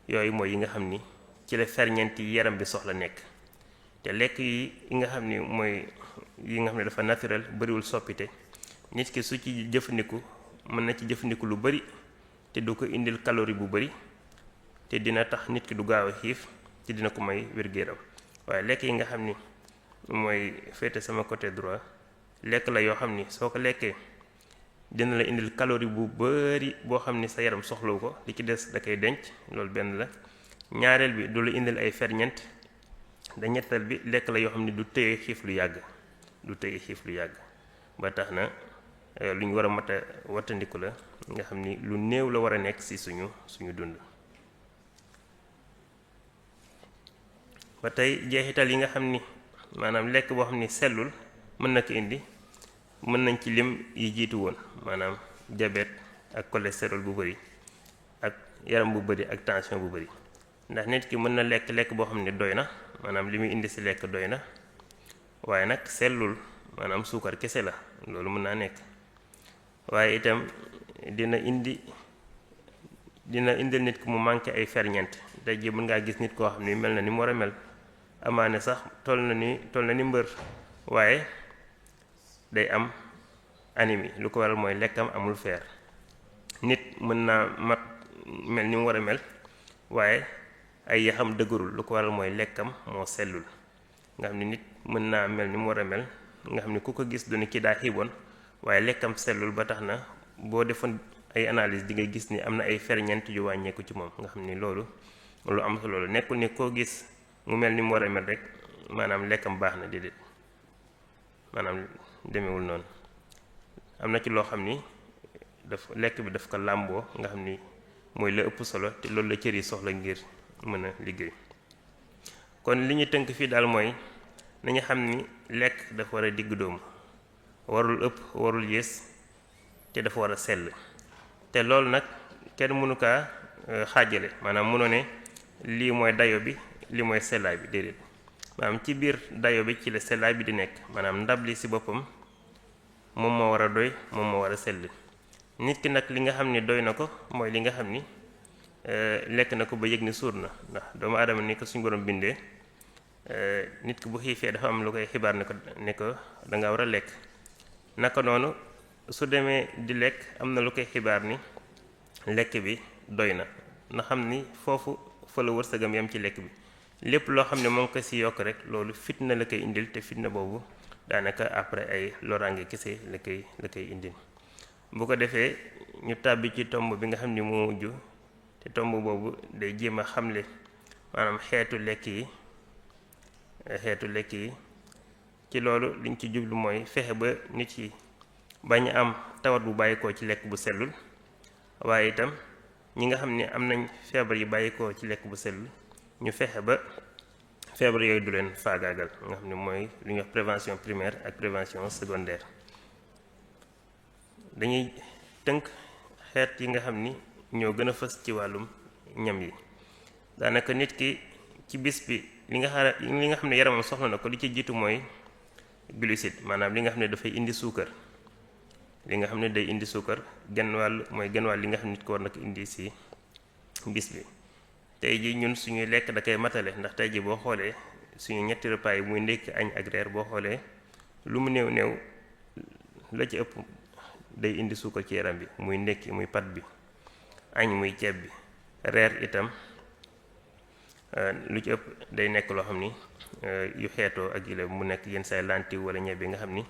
yooyu mooy yi nga xam ni ci la ferñeent yi yaram bi soxla nekk. te lekk yi nga xam ni mooy yi nga xam ne dafa naturel, bariwul soppite, nit ki su ci jëfandiku mën na ci jëfandiku lu bari te du ko indil calorie bu bari, te dina tax nit ki du gaaw a xiif te dina ko may wér-gu-yaram. waaye lekk yi nga xam ni mooy féete sama côté droit, lekk la yoo xam ni soo ko lekkee dina la indil calorie bu bari boo xam ni sa yaram soxlawu ko, li ci des da koy denc, loolu benn la. ñaareel bi du la indil ay ferñeent. da ñetteel bi lekk la yoo xam ni du téye xiif lu yàgg, ba tax na lu ñu war a mat a wattandiku la, nga xam ni lu néew la war a nekk ci suñu dund. ba tey jeexital yi nga xam ni maanaam lekk boo xam ni sellul mën na ko indi, mën nañ ci lim yi jiitu woon, maanaam diabète ak cholestérol bu bari ak yaram bu bari ak tension bu bari. ndax nit ki mën na lekk boo xam ne doy na, maanaam li muy indi ci lekk doy na, waaye nag sellul, maanaam suukar kese la, loolu mën naa nekk. waaye itam dina indil nit ki mu manqué ay ferñeent. tey jii mën ngaa gis nit koo xam ne mel na ni mu war a mel, amaane sax toll na ni mbër, waaye day am anémie. lu ko waral mooy lekkam amul fer. nit mën naa mel ni mu war a mel, waaye ay yaxam dëgërul. lu ko waral mooy lekkam moo sellul. nga xam ne nit mën naa mel ni mu war a mel, nga xam ne ku ko gis du ni kii daa xiiboon, waaye lekkam sellul, ba tax na boo defoon ay analyse di nga gis ni am na ay ferñeent yu wàññeeku ci moom. nga xam ni loolu lu am solo la. nekkul ni koo gis mu mel ni mu war a mel rek maanaam lekkam baax na, déedéet, maanaam demewul noonu. am na ci loo xam ni lekk bi daf ko làmboo, nga xam ni mooy la ëpp solo, te loolu la cër yi soxla ngir mën a liggéey. kon li ñu tënk fii daal mooy nañu xam ni lekk dafa war a digg doomu, warul ëpp, warul yées, te dafa war a sell. te loolu nag kenn mënu kaa xaajale, maanaam mënoo ne lii mooy dayo bi, lii mooy sellaay bi, déedéet. maanaam ci biir dayo bi ci la sellaay bi di nekk, maanaam ndab li ci boppam moom moo war a doy, moom moo war a sell. nit ki nag li nga xam ni doy na ko mooy li nga xam ni lekk na ko ba yëg ni suur na. ndax doomu aadama ni ko suñu borom bindee, nit ki bu xiifee dafa am lu koy xibaar ne ko da nga war a lekk. naka noonu su demee di lekk am na lu koy xibaar ni lekk bi doy na, na xam ni foofu fa la wërsëgam yam ci lekk bi. lépp loo xam ne moo ngi ko ci yokk rek loolu fitna la koy indil, te fitna boobu daanaka après ay loraange kese la koy indil. bu ko defee ñu tàbbi ci tomb bi nga xam ni moo mujj, te tomb boobu day jéem a xamle maanaam xeetu lekk yi. ci loolu liñ ci jublu mooy fexe ba nit yi bañ am tawat bu bàyyikoo ci lekk bu sellul, waaye itam ñi nga xam ne am nañ feebar yi bàyyikoo ci lekk bu sellul ñu fexe ba feebar yooyu du leen faagaagal, nga xam ne mooy lu ñuy wax prévention primaire ak prévention secondaire. dañuy tënk xeet yi nga xam ni ñoo gën a fës ci wàllum ñam yi. daanaka nit ki ci bis bi li nga xam ne yaramam soxla na ko, li ci jiitu mooy glucide, maanaam li nga xam ne dafay indi suukar. li nga xam ne day indi suukar genn wàll li nga xam ne nit ko war na ko indi ci bis bi. tey ji ñun suñuy lekk da koy matale, ndax tey ji boo xoolee suñu ñetti repas yi muy ndékki, añ ak reer, boo xoolee lu mu néew la ci ëpp day indi suukar ci yaram bi, muy ndékki muy pat bi, añ muy ceeb bi, reer itam lu ci ëpp day nekk loo xam ni yu xeetoo ak yile mu nekk yenn say lanti wala ñebe nga xam ni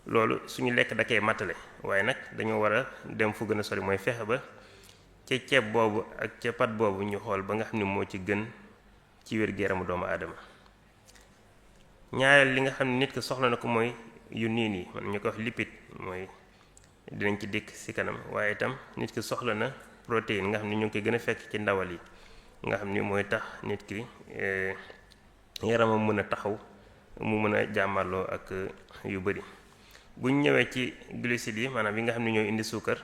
loolu suñu lekk da koy mattale waaye nag dañoo war a dem fu gën a sori mooy fexe ba ca ceeb boobu ak ca pat boobu ñu xool ba nga xam ni moo ci gën ci wér-gu-yaramu doomu aadama. ñaareel li nga xam ne nit ki soxla na ko mooy yu niin yi man ñu ko wax lipide mooy dinañ ci dikk ci kanam waaye itam nit ki soxla na protéine nga xam ne ñu ngi koy gën a fekk ci ndawal yi nga xam ni mooy tax nit ki yaramam mën a taxaw mu mën a jàmmarloo ak yu bari. bu ñu ñëwee ci glucides yi maanaam yi nga xam ne ñooy indi suukar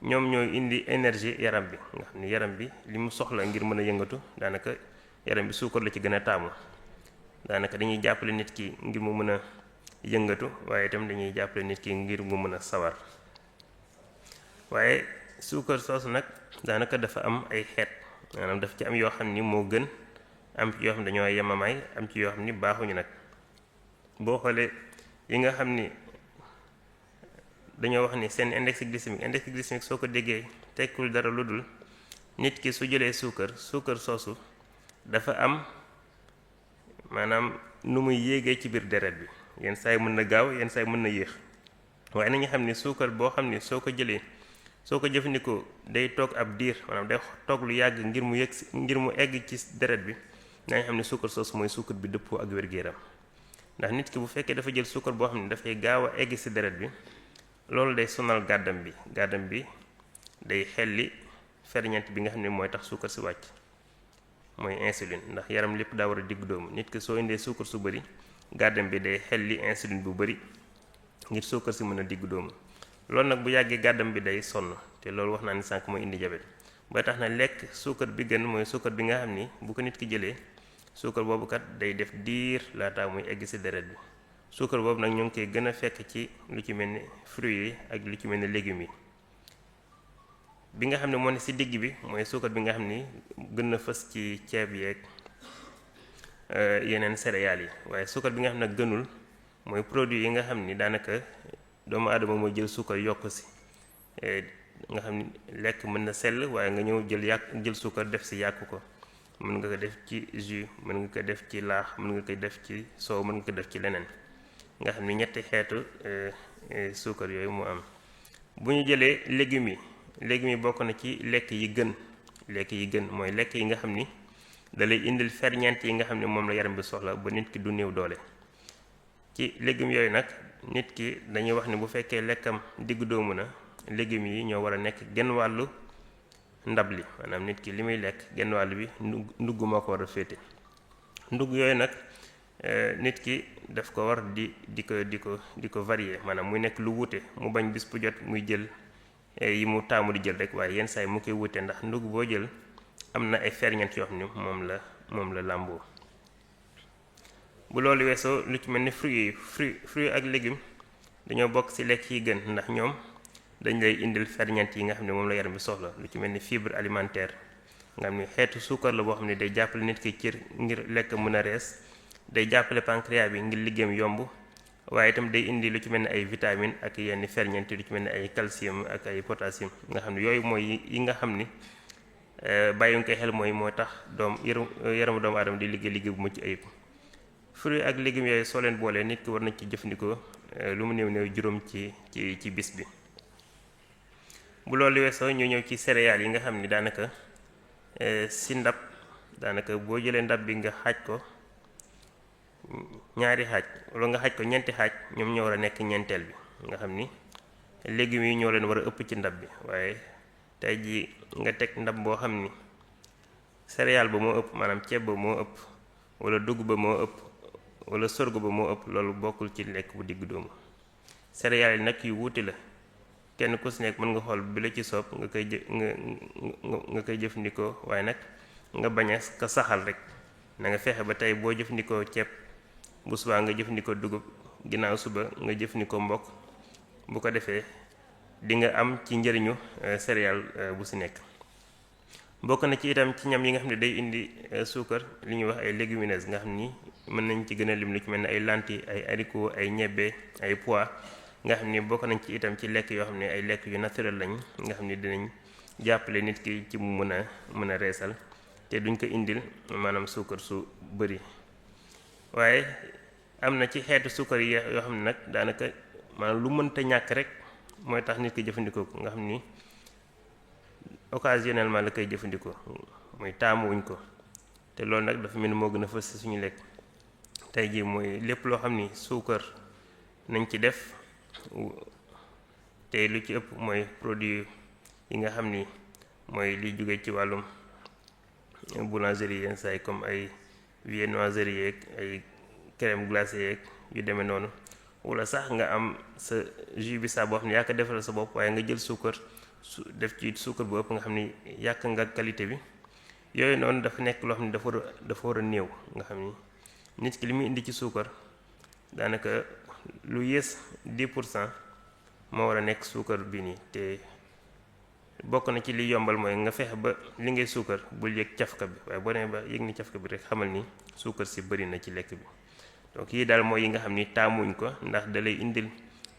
ñoom ñooy indi énergie yaram bi nga xam ni yaram bi li mu soxla ngir mën a yëngatu daanaka yaram bi suukar la ci gën a taamu. daanaka dañuy jàppale nit ki ngir mu mën a yëngatu waaye itam dañuy jàppale nit ki ngir mu mën a sawar waaye suukar soosu nag daanaka dafa am ay xeet maanaam dafa ci am yoo xam ni moo gën am ci yoo xam ne dañoo yemamaay am ci yoo xam ni baaxuñu nag. boo xoolee yi nga xam ni dañoo wax ni seen index glycémique soo ko déggee tekkul dara lu dul nit ki su jëlee suukar soosu dafa am maanaam nu muy yéegee ci biir deret bi yenn saa yi mën na gaaw yenn saa yi mën na yéex waaye nañu xam ni suukar boo xam ni soo ko jëlee soo ko jëfandikoo day toog ab diir maanaam day toog lu yàgg ngir mu egg ci deret bi nañu xam ni suukar soosu mooy suukar bi dëppoo ak wér-gu-yaram ndax nit ki bu fekkee dafa jël suukar boo xam ne dafay gaaw a egg ci deret bi loolu day sonal gàddam bi day xelli ferñeent bi nga xam ne mooy tax suukar si wàcc mooy insuline ndax yaram lépp daa war a digg doomu nit ki soo indee suukar su bari gàddam bi day xelli insuline bu bari ngir suukar si mën a digg doomu loolu nag bu yàggee gàddam bi day sonn te loolu wax naa ni sànq mooy indi jabet ba tax na lekk suukar bi gën mooy suukar bi nga xam ni bu ko nit ki jëlee suukar boobu kat day def diir laataa muy egg ci deret bi suukar boobu nag ñu ngi koy gën a fekk ci lu ci mel ni fruits yi ak lu ci mel ni légumes yi bi nga xam ne moo ne ci digg bi mooy suukar bi nga xam ni gën na fës ci ceeb yeeg yeneen céréales yi waaye suukar bi nga xam ne gënul mooy produit yi nga xam ni daanaka doomu aadama mooy jël suukar yokk ci nga xam ni lekk mën na sell waaye nga ñëw jël suukar def ci yàq ko mën nga ko def ci jus mën nga ko def ci laax mën nga ko def ci soow mën nga ko def ci leneen nga xam ni ñetti xeetu suukar yooyu mu am. bu ñu jëlee légumes yi bokk na ci lekk yi gën mooy lekk yi nga xam ni da lay indil ferñeent yi nga xam ne moom la yaram bi soxla ba nit ki du néew doole. ci légumes yooyu nag nit ki dañuy wax ni bu fekkee lekkam diggu doomu na légumes yi ñoo war a nekk genn wàllu ndab li maanaam nit ki li muy lekk genn wàll bi ndugg moo ko war a féete ndugg yooyu nag nit ki daf ko war di ko varier maanaam muy nekk lu wuute mu bañ bis bu jot muy jël yi mu taamu di jël rek waaye yenn saa yi mu koy wuute ndax ndugg boo jël am na ay ferñeent yoo xam ne moom la làmboo. bu loolu weesoo lu ci mel ni fruits ak légumes dañoo bokk ci lekk yi gën ndax ñoom dañ lay indil ferñeent yi nga xam ne moom la yaram bi soxla lu ci mel ni fibre alimentaire nga xam ne xeetu suukar la boo xam ne day jàppale nit ki cër ngir lekk mën a rees day jàppale pancréas bi ngir liggéeyam yomb waaye itam day indi lu ci mel ni ay vitamines ak yenn ferñeent lu ci mel ni ay calcium ak ay potassium nga xam ne yooyu mooy yi nga xam ni bàyyiwuñ koy xel mooy tax yaramu doomu aadama di liggéey bu mucc ayib. fruits ak légumes yooyu soo leen boolee nit ki war nañ ci jëfandikoo lu mu néew juróom ci bis bi. bu loolu weesoo ñu ñëw ci céréales yi nga xam ni daanaka si ndab daanaka boo jëlee ndab bi nga xaaj ko ñaari xaaj wala nga xaaj ko ñeenti xaaj ñoom ñoo war a nekk ñeenteel bi nga xam ni légumes yi ñoo leen war a ëpp ci ndab bi waaye tey jii nga teg ndab boo xam ni céréale ba moo ëpp maanaam ceeb ba moo ëpp wala dugub ba moo ëpp wala sorgho ba moo ëpp loolu bokkul ci lekk bu digg doomu. céréales yi nag yu wuute la kenn ku si nekk mën nga xool bi la ci soob nga koy jëfandikoo waaye nag nga bañ a ko saxal rek na nga fexe ba tey boo jëfandikoo ceeb bu subaa nga jëfandikoo dugub ginnaaw suba nga jëfandikoo mbokk bu ko defee di nga am ci njëriñu céréale bu si nekk. bokk na ci itam ci ñam yi nga xam ne day indi suukar li ñuy wax ay légumineuses nga xam ni mën nañ ci gën a lim lu ci mel ne ay lentilles ay haricots ay ñebbe ay pois nga xam ni bokk nañ ci itam ci lekk yoo xam ne ay lekk yu naturel lañ nga xam ni dinañ jàppale nit ki ci mu mën a reesal te duñ ko indil maanaam suukar su bëri. waaye am na ci xeetu suukar yi yoo xam ne nag daanaka maanaam lu mënta ñàkk rek mooy tax nit ki jëfandikoo ko nga xam ni occasionnellement la koy jëfandikoo mooy taamuwuñ ko te loolu nag dafa mel ni moo gën a fës ci suñu lekk tey jii mooy lépp loo xam ni suukar nañ ci def te lu ci ëpp mooy produit yi nga xam ni mooy li jóge ci wàllum boulangerie yenn saa yi comme ay viennoiserie yeeg ay crème glacée yeeg yu demee noonu wala sax nga am sa jus bi saa boo xam ne yaa ko defal sa bopp waaye nga jël suukar def ci suukar bu ëpp nga xam ni yàq nga qualité bi yooyu noonu dafa nekk loo xam ne dafa war a néew nga xam ni nit ki li muy indi ci suukar daanaka lu yées 10% moo war a nekk suukar bi nii te bokk na ci li yombal mooy nga fexe ba li ngay suukar bul yëg cafka bi waaye boo demee ba yëg ni cafka bi rek xamal ni suukar si bëri na ci lekk bi donc yii daal mooy yi nga xam ni taamuñ ko ndax da lay indil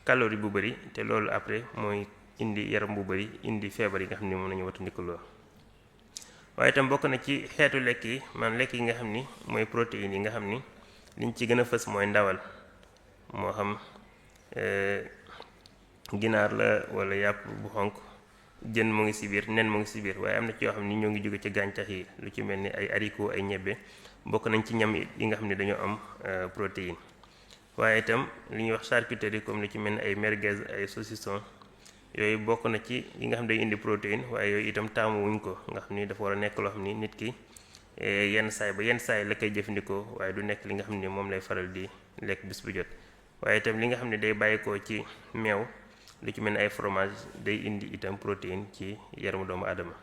calorie bu bëri te loolu après mooy indi yaram bu bëri indi feebar yi nga xam ni moom nañu wattandiku lool waaye itam bokk na ci xeetu lekk yi man lekk yi nga xam ni mooy protéines yi nga xam ni liñ ci gën a fës mooy ndawal moo xam ginaar la wala yàpp bu xonk jën mu ngi ci biir nen mu ngi ci biir waaye am na ci yoo xam ni ñoo ngi jóge ci gàncax yi lu ci mel ni ay haricots ay ñebbe bokk nañ ci ñam yi nga xam ne dañoo am protéine waaye itam li ñuy wax charcuterie comme lu ci mel ni ay merguez ay saucisson yooyu bokk na ci yi nga xam ne day indi protéine waaye yooyu itam taamu wuñ ko nga xam ni dafa war a nekk loo xam ni nit ki yenn saay la koy jëfandikoo waaye du nekk li nga xam ni moom lay faral di lekk bis bu jot waaye itam li nga xam ne day bàyyikoo ci meew lu ci mel ni ay fromage day indi itam protéine ci yaramu doomu aadama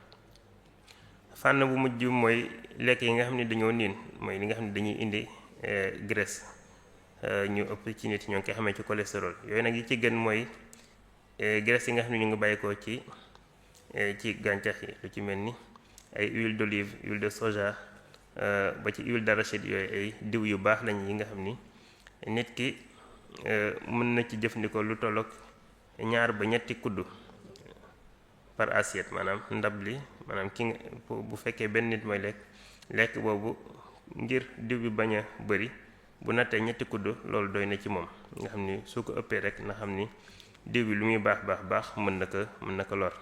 fànn bu mujj mooy lekk yi nga xam ne dañoo niin mooy li nga xam ne dañuy indi graisse ñu ëpp ci nit ñoo ngi koy xamee ci cholestérol yooyu nag yi ci gën mooy graisse yi nga xam ne ñu ngi bàyyikoo ci gàncax yi lu ci mel ni ay huile d'olive huile de soja ba ci huile d'arachide yooyu ay diw yu baax lañ yi nga xam ni nit ki mën na ci jëfandikoo lu tollook 2 ba 3 kudd par assiette maanaam ndab li maanaam ki nga bu fekkee benn nit mooy lekk boobu ngir diw bi bañ a bëri bu nattee 3 kudd loolu doy na ci moom nga xam ni su ko ëppee rek na xam ni diw bi lu muy baax mën na ko lor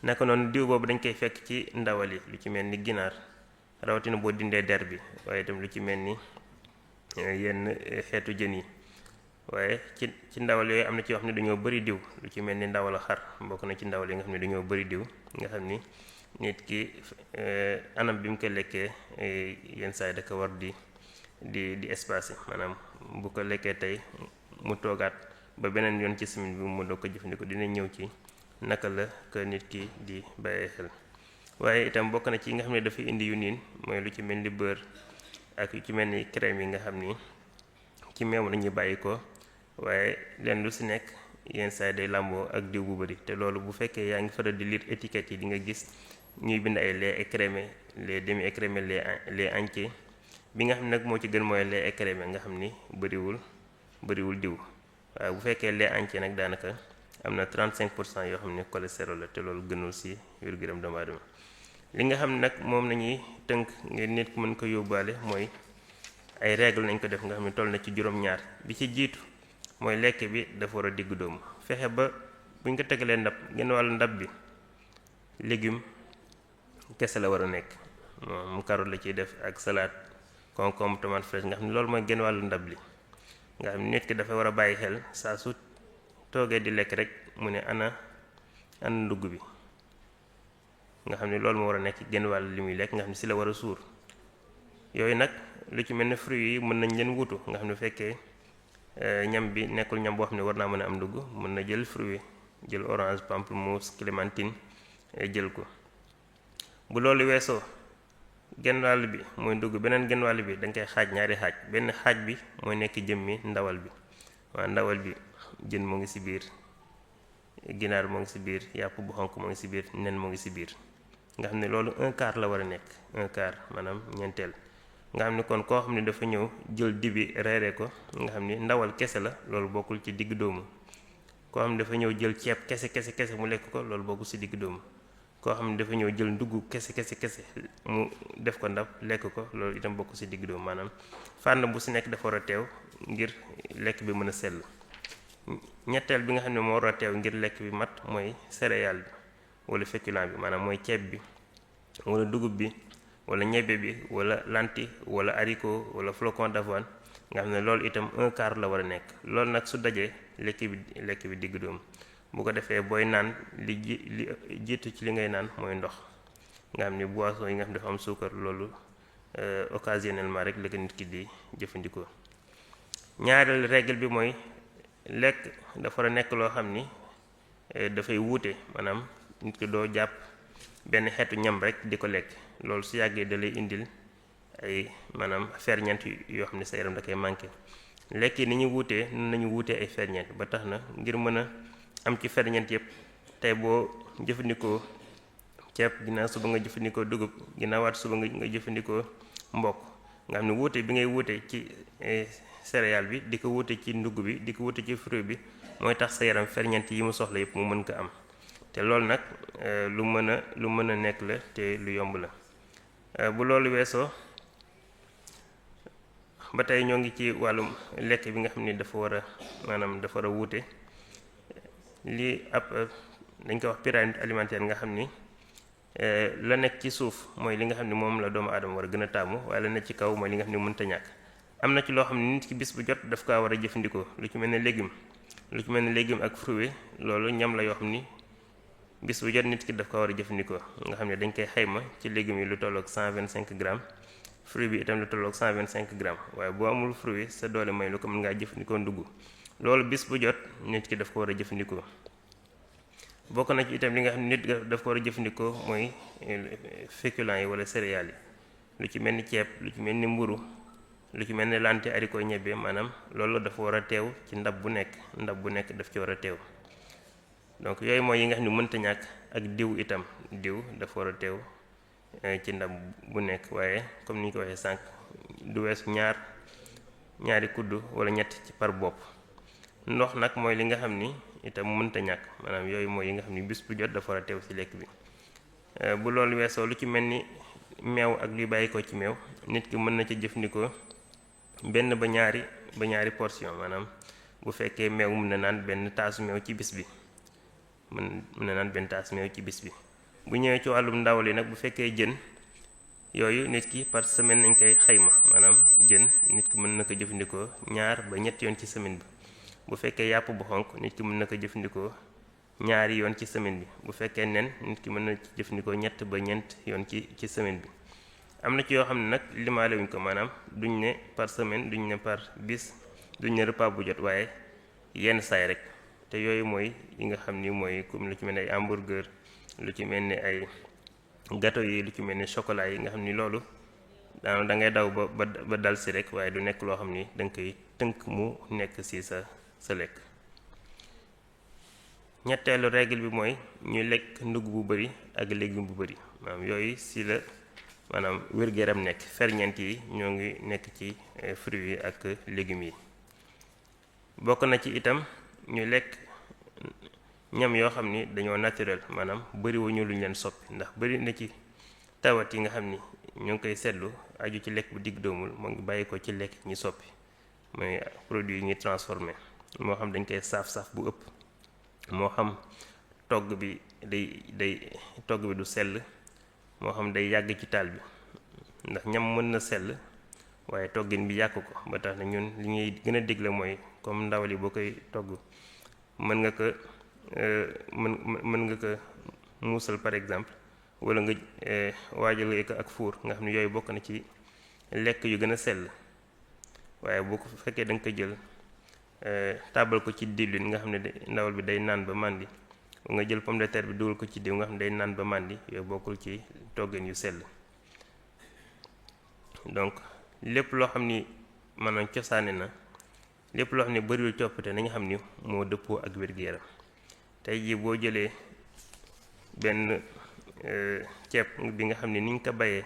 naka noonu diw boobu dañ koy fekk ci ndawal yi lu ci mel ni ginaar rawatina boo dindee der bi waaye itam lu ci mel ni yenn xeetu jën yi waaye ci ndawal yooyu am na ci yoo xam ne dañoo bëri diw lu ci mel ni ndawal xar bokk na ci ndawal yi nga xam ne dañoo bëri diw nga xam ni nit ki anam bi mu ko lekkee yenn saa yi da ko war di espacer maanaam bu ko lekkee tey mu toogaat ba beneen yoon ci semaine bi mu doo ko jëfandikoo dina ñëw ci naka la ko nit ki di bàyyee xel waaye itam bokk na ci yi nga xam ne dafa indi yu niin mooy lu ci mel ni beurre ak yu ci mel ni crème yi nga xam ni ci meew lañuy bàyyi ko waaye leen lu ci nekk yenn saa day làmboo ak diw bu bari te loolu bu fekkee yaa ngi faral di lire étiquette yi di nga gis ñuy bind ay lait écrémé lait demi écrémé lait entier bi nga xam ne nag moo ci gën mooy lait écrémé nga xam ni bëriwul diw waaye bu fekkee lait entier nag daanaka am na 35% yoo xam ne cholestérol la te loolu gënul ci wér-gu-yaram doomu aadama li nga xam ne nag moom nañuy tënk ngir nit ku mën ko yóbbaale mooy ay règle nañ ko def nga xam ne toll na ci juróom-ñaar bi ci jiitu mooy lekk bi dafa war a diggu doomu fexe ba buñ ko tegalee ndab genn wàllu ndab bi légume kese la war a nekk moom carotte la ciy def ak salade concombre tomate fraîche nga xam ne loolu mooy genn wàllu ndab li nga xam ne nit ki dafa war a bàyyi xel saa su toogee di lekk rek mu ne ana ndugg bi nga xam ne loolu moo war a nekk genn wàllu li muy lekk nga xam ne ci la war a suur yooyu nag lu ci mel ne fruits yi mën nañ leen wutu nga xam ne fekkee ñam bi nekkul ñam boo xam ne war naa mën a am ndugg mën na jël fruit jël orange pamplemousse clémentine jël ko bu loolu weesoo genn wàll bi mooy ndugg beneen genn wàll bi da nga koy xaaj ñaari xaaj benn xaaj bi mooy nekk jëmmi ndawal bi waaw ndawal bi jën moo ngi ci biir ginaar moo ngi ci biir yàpp bu xonk moo ngi ci biir nen moo ngi ci biir nga xam ne loolu 1/4 la war a nekk 1/4 maanaam ñeenteel nga xam ne kon koo xam ne dafa ñëw jël dibi reere ko nga xam ni ndawal kese la loolu bokkul ci digg doomu koo xam ne dafa ñëw jël ceeb kese mu lekk ko loolu bokkul ci digg doomu koo xam ne dafa ñëw jël ndugg kese mu def ko ndab lekk ko loolu itam bokk ci digg doomu maanaam fànn bu ci nekk dafa war a teew ngir lekk bi mën a sell. ñetteel bi nga xam ne moo war a teew ngir lekk bi mat mooy céréale bi wala féculent bi maanaam mooy ceeb bi wala dugub bi wala ñebbe bi wala lentille wala haricot wala flocon d'avoine nga xam ne loolu itam 1/4 la war a nekk. loolu nag su dajee lekk bi digg doomu bu ko defee booy naan li jiitu ci li ngay naan mooy ndox nga xam ne boisson yi nga xam ne dafa am suukar loolu occasionnellement rek la ko nit ki di jëfandikoo. ñaareel règle bi mooy lekk dafa war a nekk loo xam ni dafay wuute maanaam nit ki doo jàpp benn xeetu ñam rek di ko lekk loolu su yàggee da lay indil ay maanaam ferñeent yoo xam ne sa yaram da koy manqué. lekk yi ni ñu wuutee nun nañu wuutee ay ferñeent ba tax na ngir mën a am ci ferñeent yëpp tey boo jëfandikoo ceeb ginnaaw suba nga jëfandikoo dugub ginnaaw waat suba nga jëfandikoo mbokk nga xam ne wuute bi ngay wuute ci céréale bi di ko wuute ci ndugg bi di ko wuute ci fruit bi mooy tax sa yaram ferñeent yi mu soxla yëpp mu mën ko am te loolu nag lu mën a nekk la te lu yomb la. bu loolu weesoo ba tey ñoo ngi ci wàllum lekk bi nga xam ni dafa war a wuute lii ab dañ ko wax pyramide alimentaire nga xam ni la nekk ci suuf mooy li nga xam ni moom la doomu aadama war a gën a taamu waaye la nekk ci kaw mooy li nga xam ni mënta ñàkk. am na ci loo xam ne nit ki bis bu jot daf kaa war a jëfandikoo lu ci mel ne légume ak fruit loolu ñam la yoo xam ni bis bu jot nit ki daf kaa war a jëfandikoo nga xam ne dañ koy xayma ci légumes yi lu tolloog 125 grammes fruit bi itam lu tolloog 125 grammes waaye boo amul fruit sa doole may lu ko mën ngaa jëfandikoo ndugg loolu bis bu jot nit ki daf ko war a jëfandikoo. bokk na ci itam li nga xam ne nit daf ko war a jëfandikoo mooy féculents yi wala céréales yi lu ci mel ni ceeb lu ci mel ni mburu lu ci mel ni lentille haricot ñebbe maanaam loolu dafa war a teew ci ndab bu nekk daf ci war a teew. donc yooyu mooy yi nga xam ne mënta ñàkk ak diw itam dafa war a teew ci ndab bu nekk waaye comme ni ñu ko waxee sànq du weesu ñaari kudd wala ñett ci par bopp. ndox nag mooy li nga xam ni itam mënta ñàkk maanaam yooyu mooy yi nga xam ni bis bu jot dafa war a teew ci lekk bi. bu loolu weesoo lu ci mel ni meew ak luy bàyyi ko ci meew nit ki mën na ci jëfandikoo benn ba ñaari portion maanaam bu fekkee meew mën na naan benn taasu meew ci bis bi mën na naan benn taasu meew ci bis bi. bu ñëwee ci wàllum ndawal yi nag bu fekkee jën yooyu nit ki par semaine nañ koy xayma maanaam jën nit ki mën na ko jëfandikoo 2 ba 3 yoon ci semaine bi. bu fekkee yàpp bu xonk nit ki mën na ko jëfandikoo 2 yoon ci semaine bi. bu fekkee nen nit ki mën na ci jëfandikoo 3 ba 4 yoon ci semaine bi. am na ci yoo xam ne nag limaale wuñ ko maanaam duñ ne par semaine duñ ne par bis duñ ne repas bu jot waaye yenn saay rek te yooyu mooy yi nga xam ni mooy comme lu ci mel ni ay hamburger lu ci mel ni ay gâteau yi lu ci mel ni chocolat yi nga xam ni loolu da ngay daw ba dal si rek waaye du nekk loo xam ni da nga koy tënk mu nekk si sa lekk. ñetteelu règle bi mooy ñuy lekk ndugg bu bari ak légume bu bari maanaam yooyu si la maanaam wér-gu-yaram nekk ferñeent yi ñoo ngi nekk ci fruits yi ak légumes yi. bokk na ci itam ñu lekk ñam yoo xam ni dañoo naturel maanaam bariwuñu luñ leen soppi ndax bari na ci tawat yi nga xam ni ñu ngi koy seetlu aju ci lekk bu digg doomul moo ngi bàyyi ko ci lekk ñi soppi mooy produit yi ñuy transformé moo xam dañ koy saaf-saaf bu ëpp moo xam togg bi du sell moo xam day yàgg ci taal bi ndax ñam mën na sell waaye toggin bi yàq ko ba tax na ñun li ñuy gën a digle mooy comme ndawal yi boo koy togg mën nga ko muusal par exemple wala nga waajale ko ak fuur nga xam ne yooyu bokk na ci lekk yu gën a sell waaye boo ko fekkee da nga ko jël taabal ko ci diwlin nga xam ne ndawal bi day naan ba màndi nga jël pomme de terre bi dugal ko ci diw nga xam ne day naan ba màndi yooyu bokkul ci toggin yu sell. donc lépp loo xam ni maanaam cosaane na lépp loo xam ne bariwul coppite nañu xam ni moo dëppoo ak wér-gu-yaram. tey jii boo jëlee benn ceeb bi nga xam ne ni ñu ko bayee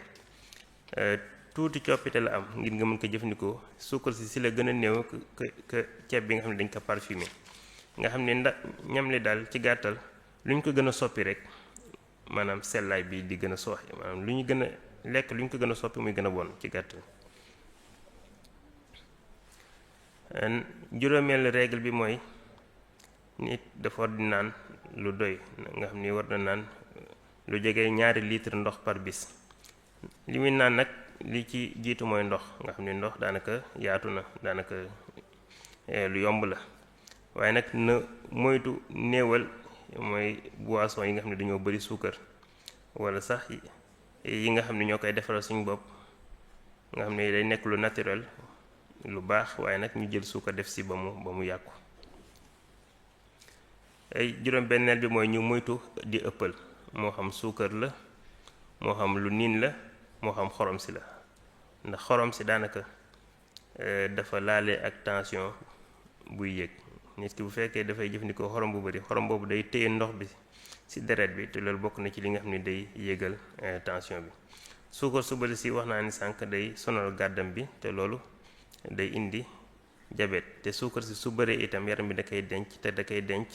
tuuti coppite la am ngir nga mën ko jëfandikoo suukar si la gën a néew que ceeb bi nga xam ne dañ ko parfumé nga xam ne ñam li daal ci gàttal lu ñu ko gën a soppi rek maanaam sellaay bi di gën a sooxe maanaam lu ñu gën a lekk lu ñu ko gën a soppi muy gën a bon ci gàttal. juróomeel règle bi mooy nit dafa war di naan lu doy nga xam ni war na naan lu jege 2 litre ndox par bis. li muy naan nag li ci jiitu mooy ndox nga xam ni ndox daanaka yaatu na daanaka lu yomb la waaye nag na moytu néewal mooy boisson yi nga xam ne dañoo bari suukar wala sax yi nga xam ne ñoo koy defaral suñu bopp nga xam ne day nekk lu naturel lu baax waaye nag ñu jël suukar def si ba mu yàqu. ay juróom-benneel bi mooy ñu moytu di ëppal moo xam suukar la moo xam lu niin la moo xam xorom si la ndax xorom si daanaka dafa laale ak tension buy yéeg nit ki bu fekkee dafay jëfandikoo xorom bu bari xorom boobu day téye ndox bi ci deret bi te loolu bokk na ci li nga xam ne day yéegal tension bi. suukar su bari si wax naa ni sànq day sonal gàddam bi te loolu day indi diabète te suukar si su bëree itam yaram bi da koy denc te da koy denc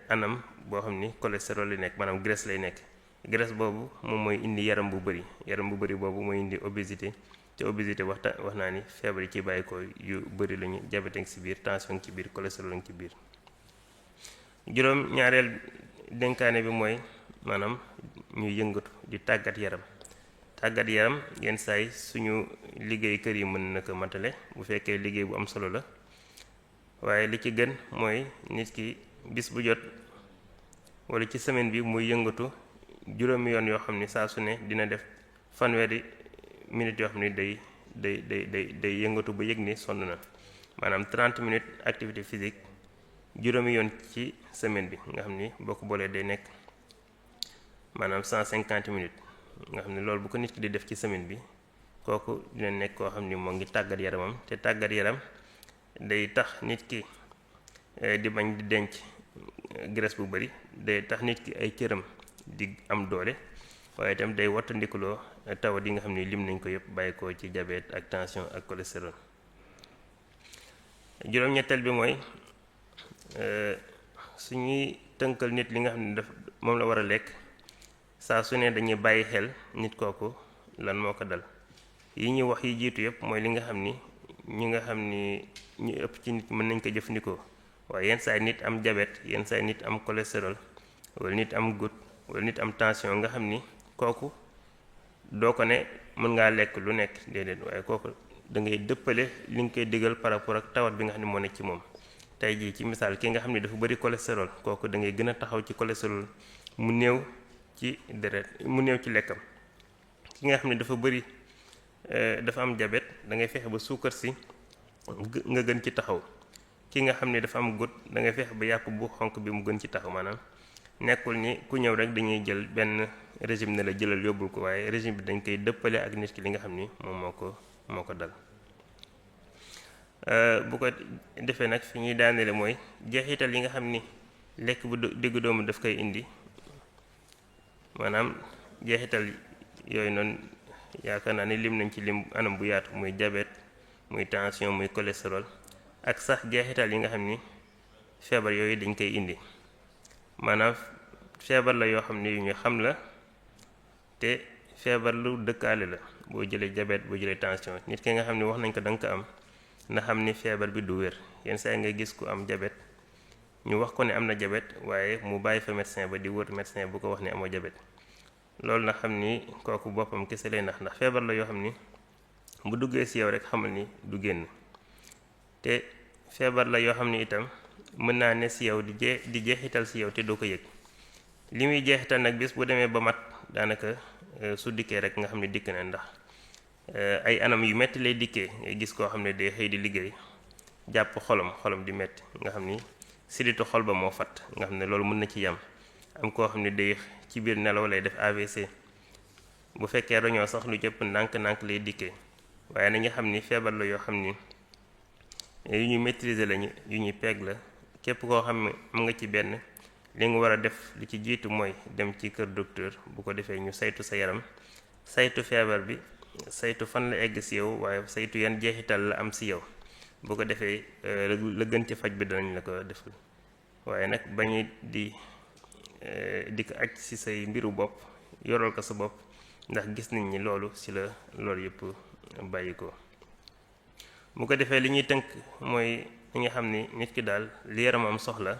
anam boo xam ni cholestérol lay nekk maanaam graisse lay nekk. graisse boobu moom mooy indi yaram bu bari boobu mooy indi obésité te obésité wax naa ni feebar yi ci bàyyi ko yu bari lañu diabète ngi ci biir tension ngi ci biir cholestérol ngi ci biir. juróom ñaareel dénkaane bi mooy maanaam ñuy yëngatu di tàggat yaram yenn saay suñu liggéey kër yi mën na ko matale bu fekkee liggéey bu am solo la waaye li ci gën mooy nit ki bis bu jot wala ci semaine bi muy yëngatu juróomi yoon yoo xam ni saa su ne dina def fanweeri minutes yoo xam ni day yëngatu ba yëg ni sonn na maanaam 30 minutes activité physique juróomi yoon ci semaine bi nga xam ni boo ko boolee day nekk maanaam 150 minutes nga xam ne loolu bu ko nit ki di def ci semaine bi kooku dina nekk koo xam ni moo ngi tàggat yaramam te tàggat yaram day tax nit ki di bañ di denc graisse bu bari day tax nit ki ay cëram di am doole waaye itam day wattandikuloo tawat yi nga xam ne lim nañ ko yëpp bàyyi ko ci diabète ak tension ak cholestérol. juróom-ñetteel bi mooy suñuy tënkal nit li nga xam ne moom la war a lekk saa su ne dañuy bàyyi xel nit kooku lan moo ko dal yi ñuy wax yi jiitu yëpp mooy li nga xam ni ñi nga xam ni ñu ëpp ci nit mën nañ ko jëfandikoo waaye yenn saa nit am diabète yenn saa nit am cholestérol wala nit am goutte wala nit am tension nga xam ni kooku doo ko ne mën ngaa lekk lu nekk déedéet waaye kooku da ngay dëppale li nga koy digal par rapport ak tawat bi nga xam ne moo nekk ci moom. tey jii ci misaal ki nga xam ne dafa bari cholestérol kooku da ngay gën a taxaw ci cholestérol mu néew ci deret mu néew ci lekkam. ki nga xam ne dafa bari dafa am diabète da ngay fexe ba suukar si nga gën ci taxaw ki nga xam ne dafa am goutte da ngay fexe ba yàpp bu xonk bi mu gën ci taxaw maanaam nekkul ni ku ñëw rek dañuy jël benn régime ne la jëlal yóbbul ko waaye régime bi dañ koy dëppale ak nit ki li nga xam ni moom moo ko dal. bu ko defee nag fi ñuy daanele mooy jeexital yi nga xam ni lekk bu diggu doomu daf koy indi maanaam jeexital yooyu noonu yaakaar naa ni lim nañ ci lim anam bu yaatu muy diabète muy tension muy cholestérol ak sax jeexital yi nga xam ni feebar yooyu dañ koy indi maanaam feebar la yoo xam ni yu ñu xam la te feebar lu dëkkaale la boo jëlee diabète boo jëlee tension nit ki nga xam ni wax nañ ko da nga ko am na xam ni feebar bi du wér yenn saa yi nga gis ku am diabète ñu wax ko ne am na diabète waaye mu bàyyi fa médecin ba di wër médecin bu ko wax ne amoo diabète loolu na xam ni kooku boppam kese lay ndax feebar la yoo xam ni bu duggee ci yow rek xamal ni du génn te feebar la yoo xam ni itam mën naa ne ci yow di jeexital ci yow te doo ko yëg li muy jeexital nag bis bu demee ba mat daanaka su dikkee rek nga xam ne dikk na ndax ay anam yu metti lay dikkee ngay gis koo xam ne day xëy di liggéey jàpp xolam di metti nga xam ni siditu xol ba moo fatt nga xam ne loolu mën na ci yam am koo xam ne day ci biir nelaw lay def AVC bu fekkee roñoo sax lu jëpp ndànk-ndànk lay dikkee waaye na nga xam ni feebar la yoo xam ni yu ñuy maîtriser lañu yu ñuy peeg la képp koo xam ne am nga ci benn li nga war a def li ci jiitu mooy dem ci kër docteur bu ko defee ñu saytu sa yaram saytu feebar bi saytu fan la egg ci yow waaye saytu yan jeexital la am ci yow bu ko defee la gën ci faj bi danañ la ko defal waaye nag bañu di di ko aj ci say mbiru bopp yoral ko sa bopp ndax gis nañ ni loolu ci la loolu yëpp bàyyi ko. bu ko defee li ñuy tënk mooy li nga xam ni nit ki daal li yaramam soxla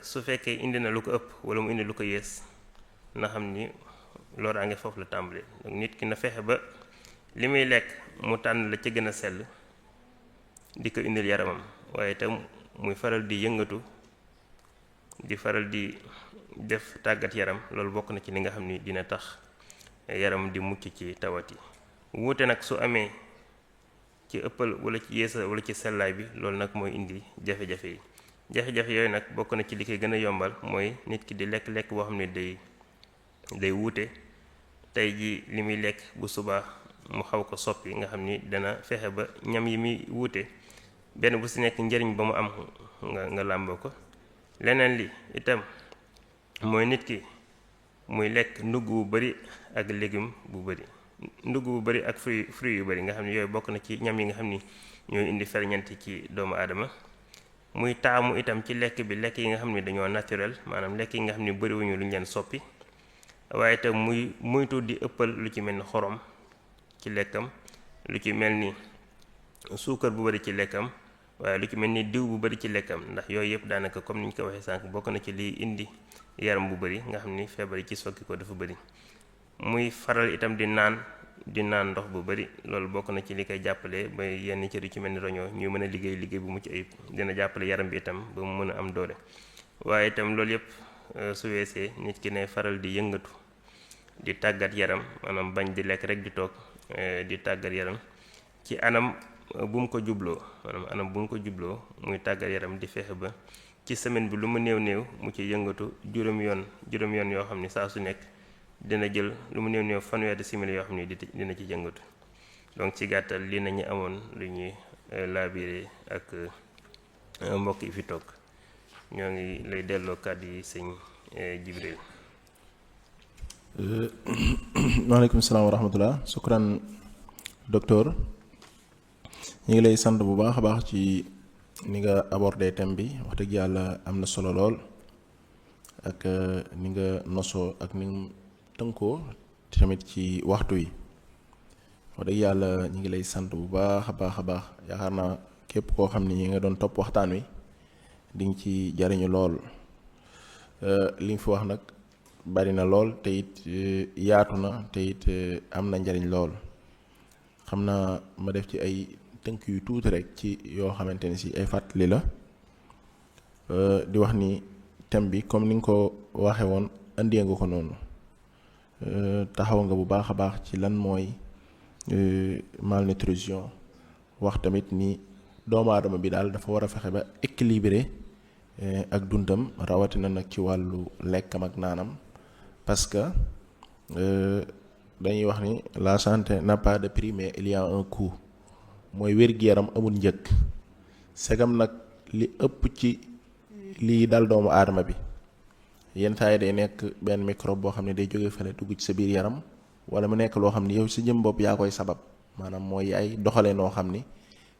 su fekkee indi na lu ko ëpp wala mu indi lu ko yées na xam ni loraange foofu la tàmbale. donc nit ki na fexe ba li muy lekk mu tànn la ca gën a sell di ko indil yaramam, waaye itam muy faral di yëngatu di faral di def tàggat yaram. loolu bokk na ci li nga xam ni dina tax yaram di mucc ci tawat yi. wuute nag su amee ci ëppal wala ci yeesal wala ci sellaay bi, loolu nag mooy indi jafe-jafe yi. jafe-jafe yooyu nag bokk na ci li koy gën a yombal mooy nit ki di lekk-lekk boo xam ne day wuute. tey ji li muy lekk bu subaa mu xaw ko soppi, nga xam ni dana fexe ba ñam yi muy wuute benn bu si nekk njëriñ ba mu am nga làmboo ko. leneen li itam mooy nit ki muy lekk ndugg bu bari ak légume bu bari, ndugg bu bari ak fruit yu bari, nga xam ne yooyu bokk na ci ñam yi nga xam ni ñooy indi ferñeent ci doomu aadama. muy taamu itam ci lekk bi lekk yi nga xam ni dañoo naturel, maanaam lekk yi nga xam ni bariwuñu lu ñu leen soppi. waaye itam muy muytu di ëppal lu ci mel ni xorom ci lekkam, lu ci mel ni suukar bu bari ci lekkam, waaye lu ci mel ni diw bu bari ci lekkam, ndax yooyu yëpp daanaka comme ni ñu ko waxee sànq bokk na ci liy indi yaram bu bari, nga xam ni feebar yi ci sokki ko dafa bari. muy faral itam di naan ndox bu bari, loolu bokk na ci li koy jàppale ba yenn cër yu ci mel ni roñoo ñuy mën a liggéey bu mucc ayib, dina jàppale yaram bi itam ba mu mën a am doole. waaye itam loolu yëpp su weesee nit ki ne faral di yëngatu di tàggat yaram, maanaam bañ di lekk rek di toog, di tàggat yaram ci anam bu mu ko jubloo, maanaam anam bu mu ko jubloo muy tàggat yaram di fexe ba ci semaine bi lu mu néew mu ci yëngatu juróom yoon yoo xam ni saa su nekk dina jël lu mu néew fanweeri simili yoo xam ni dina ci yëngatu. donc ci gàttal li nañu amoon lu ñuy laabiré ak mbokk yi fi toog. ñoo ngi lay delloo kàddu yi sëñ Jibril. waaleykum salaam wa rahmatullah. sukran docteur, ñu ngi lay sant bu baax a baax ci ni nga abordé thème bi. wax dëgg yàlla am na solo lool, ak ni nga nosoo ak ni nga tënkoo tamit ci waxtu yi. wax dëgg yàlla ñu ngi lay sant bu baax a baax. yaakaar naa képp koo xam ni ñi nga doon topp waxtaan wi di nga ci jariñu lool. li nga fi wax nag bari na lool te it yaatu na te it am na njariñ lool. xam naa ma def ci ay tënk yu tuuti rek ci yoo xamante ni si ay fàttali la. di wax ni thème bi comme ni nga ko waxe woon indee nga ko noonu. taxaw nga bu baax a baax ci lan mooy malnutrition. wax tamit ni doomu aadama bi daal dafa war a fexe ba équilibré ak dundam, rawatina nag ci wàllu lekkam ak naanam, parce que dañuy wax ni la santé n'a pas de prix mais il y a un coût. mooy wér-gu-yaram amul njëg. segam nag li ëpp ci lii dal doomu aadama bi yenn saa yi day nekk benn microbe boo xam ne day jóge fële dugg ci sa biir yaram, wala mu nekk loo xam ni yow sa jëm bopp yaa koy sabab, maanaam mooy ay doxalee noo xam ni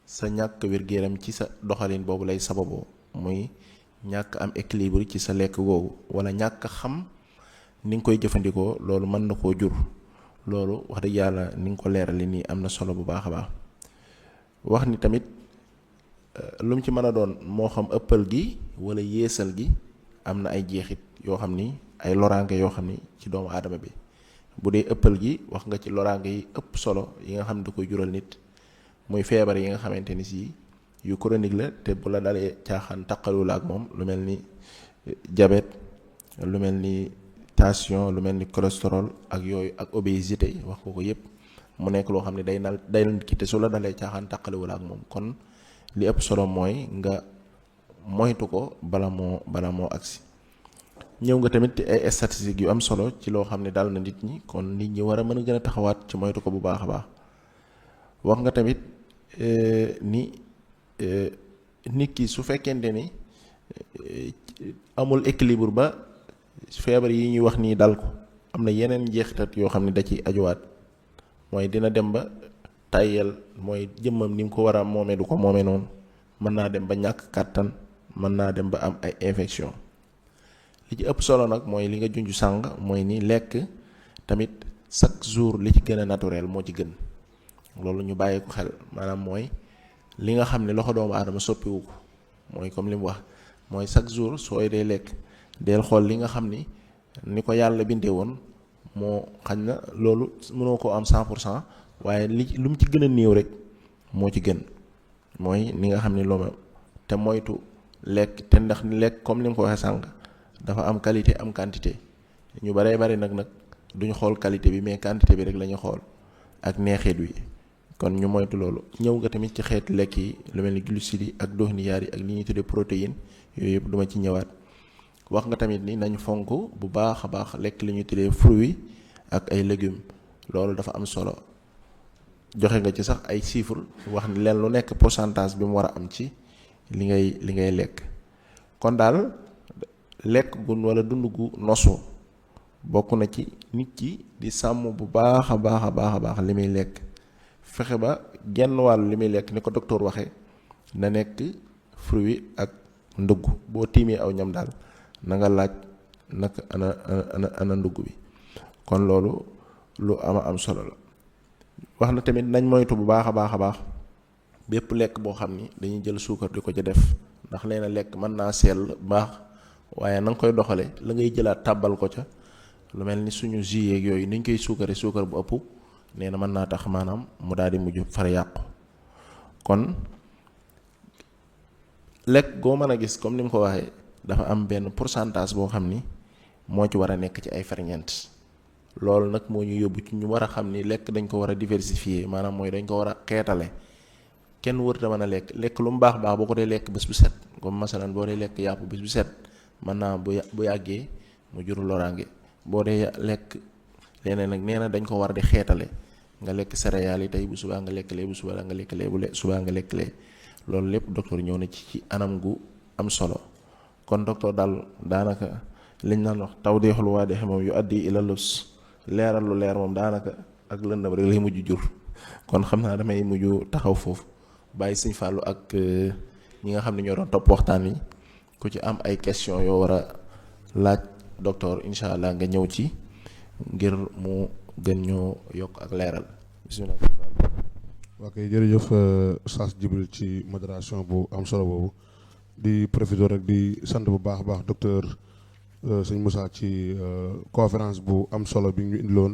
sa ñàkk wér-gu-yaram ci sa doxalin boobu lay sababoo. muy ñàkk am équilibre ci sa lekk googu, wala ñàkk xam ni nga koy jëfandikoo, loolu mën na koo jur. loolu wax dëgg yàlla ni nga ko leerali nii am na solo bu baax a baax. wax ni tamit lu mu ci mën a doon, moo xam ëppal gi wala yéesal gi, am na ay jeexit yoo xam ni ay loraange yoo xam ni ci doomu aadama bi. bu dee ëppal gi wax nga ci loraange yi ëpp solo yi nga xam ne da koy jural nit, muy feebar yi nga xamante ni si yu chronique la, te bu la dalee caaxaan taqalu la ak moom, lu mel ni diabète, lu mel ni tension, lu mel ni cholestérol ak yooyu, ak obésité, wax ko yépp mu nekk loo xam ne day nit ki, te su la dalee caaxaan taqalu la ak moom. kon li ëpp solo mooy nga moytu ko bala moo agsi. ñëw nga tamit ay statistiques yu am solo ci loo xam ne dal na nit ñi, kon nit ñi war a mën a gën a taxawaat ci moytu ko bu baax a baax. wax nga tamit ni nit ki su fekkente ni amul équilibre ba feebar yi ñuy wax nii dal ko, am na yeneen njeexitat yoo xam ne da ciy ajuwaat. mooy dina dem ba tàyyel, mooy jëmmam ni mu ko war a moomee du ko moomee noonu. mën naa dem ba ñàkk kàttan, mën naa dem ba am ay infection. li ci ëpp solo nag mooy li nga junj sàng mooy ni lekk tamit chaque jour li ci gën a naturel moo ci gën. loolu ñu bàyyi ko xel maanaam mooy li nga xam ne loxo doomu aadama soppiwu ko mooy comme li mu wax mooy chaque jour sooy dee lekk del xool li nga xam ni ko yàlla bindee woon moo xañ na loolu mënoo koo am 100% waaye lu mu ci gën a néew rek moo ci gën mooy ni nga xam ne loolu te moytu lekk te ndax lekk comme li nga ko waxee sànq dafa am qualité am quantité ñu baree bari nag duñu xool qualité bi mais quantité bi rek la ñu xool ak neexit wi. kon ñu moytu loolu ñëw nga tamit ci xeet lekk yi lu mel ni glucides yi ak duhniyaat yi ak li ñuy tuddee protéine yooyu yëpp duma ci ñëwaat wax nga tamit ni nañ fonk bu baax a baax lekk li ñuy tuddee fruits ak ay légumes loolu dafa am solo joxe nga ci sax ay chiffres wax ni leen lu nekk pourcentage bi mu war a am ci li ngay lekk kon daal lekk gu wala dund gu nosu bokk na ci nit ki di sàmm bu baax a baax li muy lekk fexe ba genn wàllu li muy lekk ni ko docteur waxee na nekk fruit ak ndugg boo tiimee aw ñam daal na nga laaj naka ana ndugg bi kon loolu lu am solo la. wax na tamit nañ moytu bu baax a baax bépp lekk boo xam ni dañuy jël suukar di ko ca def ndax nee na lekk mën naa sell baax waaye na nga koy doxale la ngay jëlaat tàbbal ko ca lu mel ni suñu jus yeeg yooyu niñ koy suukar bu ëpp nee na mën naa tax maanaam mu daal di mujj far yàqu. kon lekk goo mën a gis comme ni mu ko waxee dafa am benn pourcentage boo xam ni moo ci war a nekk ci ay ferñeent loolu nag moo ñu yóbbu ci ñu war a xam ni lekk dañ ko war a diversifier maanaam mooy dañ ko war a xeetale kenn wërta mën a lekk lu mu baax boo ko dee lekk bés bu set comme masalan boo dee lekk yàpp bés bu set mën naa bu yàggee mu juru loraange boo dee lekk leneen nag nee na dañ ko war di xeetale nga lekk céréales yi tey bu subaa nga lekk lee bu subaa nga lekk lee bu subaa nga lekk lee loolu lépp docteur ñëw na ci anam gu am solo kon docteur daal daanaka liñ naan wax taw deexul waa deexe moom yu addi ila lus leeral lu leer moom daanaka ak lëndam rek lay mujj jur kon xam naa damay mujj taxaw foofu bàyyi Sëñ Fallou ak ñi nga xam ne ñoo doon topp waxtaan wi ku ci am ay question yoo war a laaj docteur incha allah nga ñëw ci ngir mu gën ñoo yokk ak leeral bismillah. ok jërëjëf Oustaz Djibril ci modération bu am solo boobu di profiter rek di sant bu baax a baax docteur sëñ Moussa ci conférence bu am solo bi ñu indiloon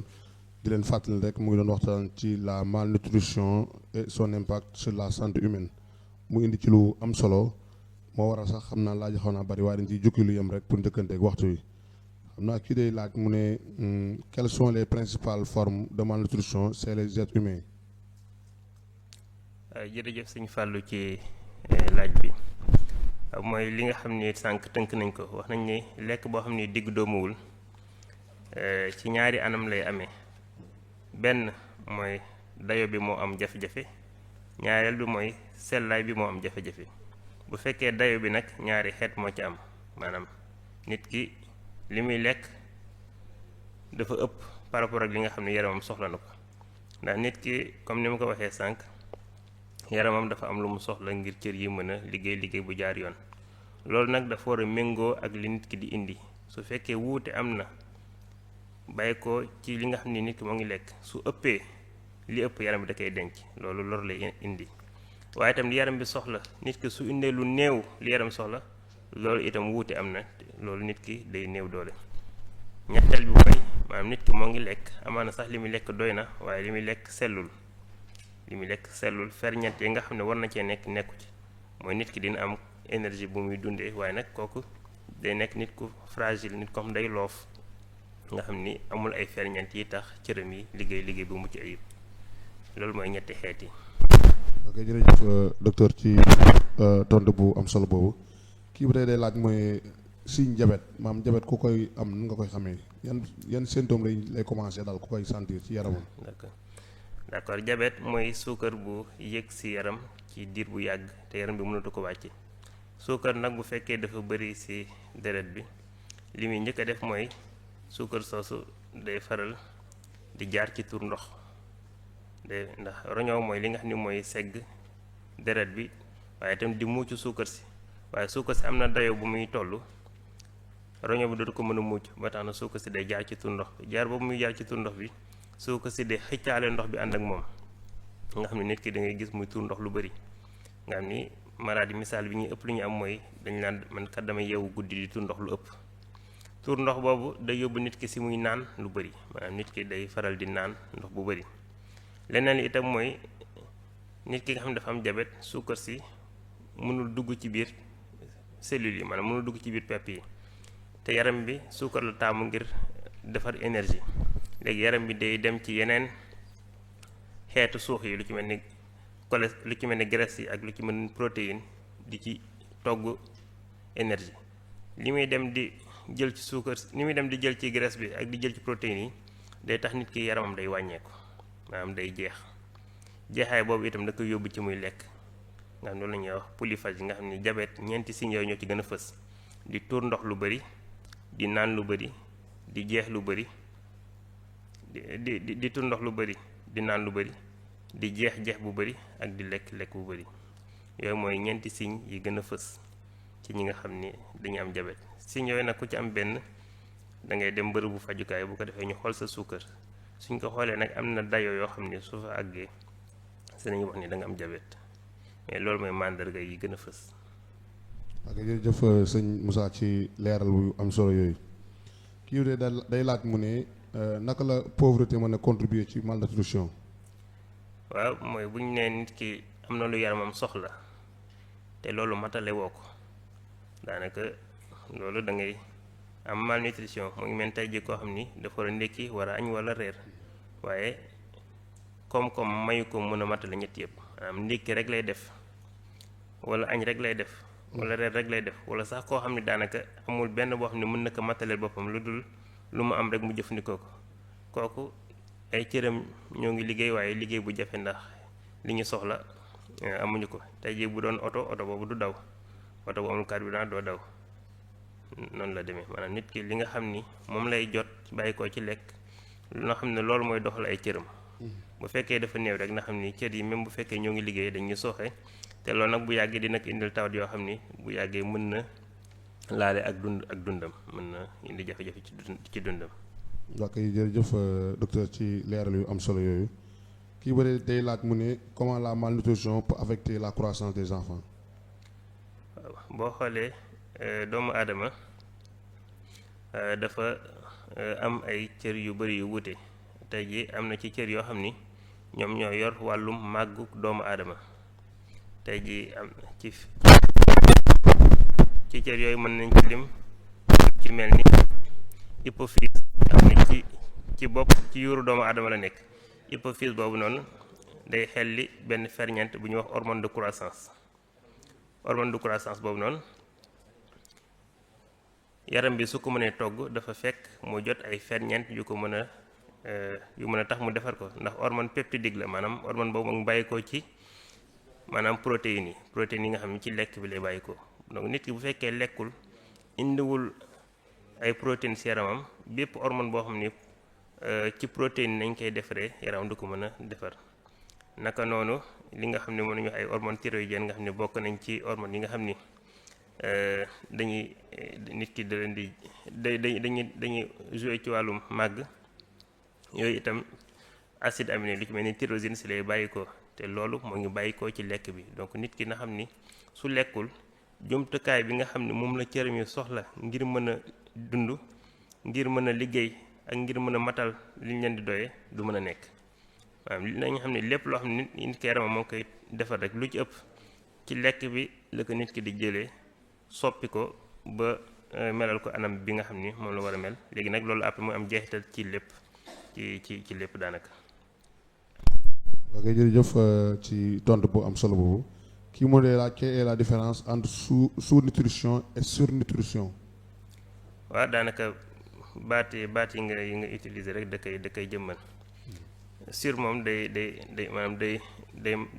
di leen fàttali rek mu ngi doon waxtaan ci la malnutrition et son impact sur la santé humaine mu indi ci lu am solo moo waral sax xam naa laaj xaw naa bari waaye dañ ciy jukki lu yem rek pour njëkkanteeg waxtu wi xam naa kii day laaj mu ne quelles sont les principales formes de malnutrition chez les êtres humains. jërëjëf sëñ Fallou ci laaj bi mooy li nga xam ni sànq tënk nañ ko wax nañ ni lekk boo xam ni digg doomuwul ci ñaari anam lay amee benn mooy dayo bi moo am jafe-jafe ñaareel bi mooy sellaay bi moo am jafe-jafe bu fekkee dayo bi nag ñaari xeet moo ci am maanaam nit ki li muy lekk dafa ëpp par rapport ak li nga xam ne yaramam soxla na ko ndax nit ki comme ni ma ko waxee sànq yaramam dafa am lu mu soxla ngir cër yi mën a liggéey bu jaar yoon loolu nag dafa war a méngoo ak li nit ki di indi su fekkee wuute am na bàyyi ko ci li nga xam ne nit ki moo ngi lekk su ëppee li ëpp yaram bi da koy denc loolu lor lay indi waaye itam li yaram bi soxla nit ki su indee lu néew li yaram soxla loolu itam wuute am na loolu nit ki day néew doole. ñetteel bi mooy maanaam nit ki moo ngi lekk amaana sax li muy lekk doy na waaye li muy lekk sellul ferñeent yi nga xam ne war na cee nekku ci mooy nit ki dina am énergie bu muy dundee waaye nag kooku day nekk nit ku fragile nit ko xam day loof nga xam ni amul ay ferñeent yi tax cëram yi liggéey bu mucc ayib loolu mooy ñetti xeet yi. ok jërëjëf docteur ci tontu bu am solo boobu kii bu tey day laaj mooy signe diabète maam diabète ku koy am nu nga koy xamee yan symptômes lay commencé daal ku koy sentir ci yaramam. d'accord diabète mooy suukar bu yëg ci yaram ci diir bu yàgg te yaram bi mënatu ko wàcce suukar nag bu fekkee dafa bëri ci deret bi li muy njëkk a def mooy suukar soosu day faral di jaar ci tur ndox ndax roñoo mooy li nga xam ne mooy segg deret bi waaye itam di muucu suukar si waaye suukar si am na dayo bu muy toll roño bi dootu ko mën a mucc ba tax na suukar si day jaar ci tur ndox bi jaar boobu muy jaar ci tur ndox bi suukar si day xëccaale ndox bi ànd ak moom nga xam ne nit ki da ngay gis muy tur ndox lu bëri nga xam ni maladie misaal bi ñuy ëpp lu ñu am mooy dañ naan man kat damay yeewu guddi di tur ndox lu ëpp tur ndox boobu day yóbbu nit ki si muy naan lu bëri maanaam nit ki day faral di naan ndox bu bëri leneen li itam mooy nit ki nga xam ne dafa am jabet suukar si mënul dugg ci biir cellules yi maanaam mënul dugg ci biir pepp yi te yaram bi suukar la taamu ngir defar énergie léegi yaram bi day dem ci yeneen xeetu suux yi lu ci mel ni lu ci mel ni graisse yi ak lu ci mel ni protéine di ci togg énergie li muy dem di jël ci suukar li muy dem di jël ci graisse bi ak di jël ci protéines yi day tax nit ki yaramam day wàññeeku maanaam day jeexaay boobu itam da koy yóbbu ci muy lekk nga xam ne loolu la ñuy wax polyphagie nga xam ne diabète ñeenti signes yooyu ñoo ci gën a fës di tuur ndox lu bëri di naan lu bëri di jeex lu bëri di tuur ndox lu bëri di naan lu bëri di jeex bu bëri ak di lekk bu bëri yooyu mooy ñeenti signes yi gën a fës ci ñi nga xam ni dañu am diabète signes yooyu nag ku ci am benn da ngay dem bërëbu fajukaay bu ko defee ñu xool sa suukar suñ ko xoolee nag am na dayoo yoo xam ni su fa àggee si nañu wax ni da nga am diabète mais loolu mooy màndarga yi gën a fës. ok jërëjëf sëñ Moussa ci leeral bu am solo yooyu kii de day laaj mu ne naka la pauvreté mën a contribuer ci malnutrition. waaw mooy bu ñu nee nit ki am na lu yaramam soxla te loolu matale woo ko daanaka loolu da ngay am malnutrition mu ngi mel tey ji koo xam ni dafa war a ndékki war a añ wala reer waaye koom-koom mayu ko mën a matale ñett yëpp maanaam ndékki rek lay def wala añ rek lay def wala reer rek lay def wala sax koo xam ne daanaka amul benn boo xam ne mën na ko mataleel boppam lu dul lu mu am rek mu jëfandikoo ko kooku ay cëram ñoo ngi liggéey waaye liggéey bu jafe ndax li ñu soxla amuñu ko tey jii bu doon oto boobu du daw oto bu amul carburant doo daw noonu la demee maanaam nit ki li nga xam ni moom lay jot bàyyi ko ci lekk loo xam ne loolu mooy doxal ay cëram bu fekkee dafa néew rek na xam ni cër yi même bu fekkee ñoo ngi liggéey dañuy sooxe te loolu nag bu yàggee dina ko indil tawat yoo xam ni bu yàggee mën na laale ak dundam mën na indi jafe-jafe ci dundam. ok jërëjëf docteur ci leeral yu am solo yooyu kii ba day laaj mu ne comment la malnutrition peut affecter la croissance des enfants. waaw boo xoolee doomu aadama dafa am ay cër yu bari yu wuute tey jii am na ci cër yoo xam ni ñoom ñoo yor wàllum màggu doomu aadama tey jii am ci cër yooyu mën nañ ci lim ci mel ni hypophyse am na ci bopp ci yuuru doomu aadama la nekk hypophyse boobu noonu day xelli benn ferñeent bu ñuy wax hormone de croissance boobu noonu yaram bi su ko mënee togg dafa fekk mu jot ay ferñeent yu mën a tax mu defar ko ndax hormone peptidique la maanaam hormone boobu mu bàyyi ko ci maanaam protéines yi nga xam ne ci lekk bi lay bàyyi ko donc nit ki bu fekkee lekkul indiwul ay protéines ci yaramam bépp hormone boo xam ni ci protéine nañ koy defaree yaram du ko mën a defar naka noonu li nga xam ne mën nañu wax ay hormones thyroïdiennes nga xam ne bokk nañ ci hormones yi nga xam ni dañuy nit ki da leen di dañuy jouer ci wàllum màgg yooyu itam acide aminé lu ci mel ni tyrosine si lay bàyyi ko te loolu moo ngi bàyyi ko ci lekk bi donc nit ki na xam ni su lekkul jumtukaay bi nga xam ne moom la cëram yi soxla ngir mën a dund ngir mën a liggéey ak ngir mën a matal li ñu leen di doyee du mën a nekk waaw li nañu xam ne lépp loo xam ne nit ki yaramam moo koy defar rek lu ci ëpp ci lekk bi la ko nit ki di jëlee soppi ko ba melal ko anam bi nga xam ni moom la war a mel léegi nag loolu après mu am jeexital ci lépp ci lépp daanaka. ok jërëjëf ci tontu bu am solo boobu kii moo dee laaj quelle est la différence entre sous-nutrition et surnutrition. waaw daanaka baat yi nga utiliser rek da koy jëmmal sur moom day maanaam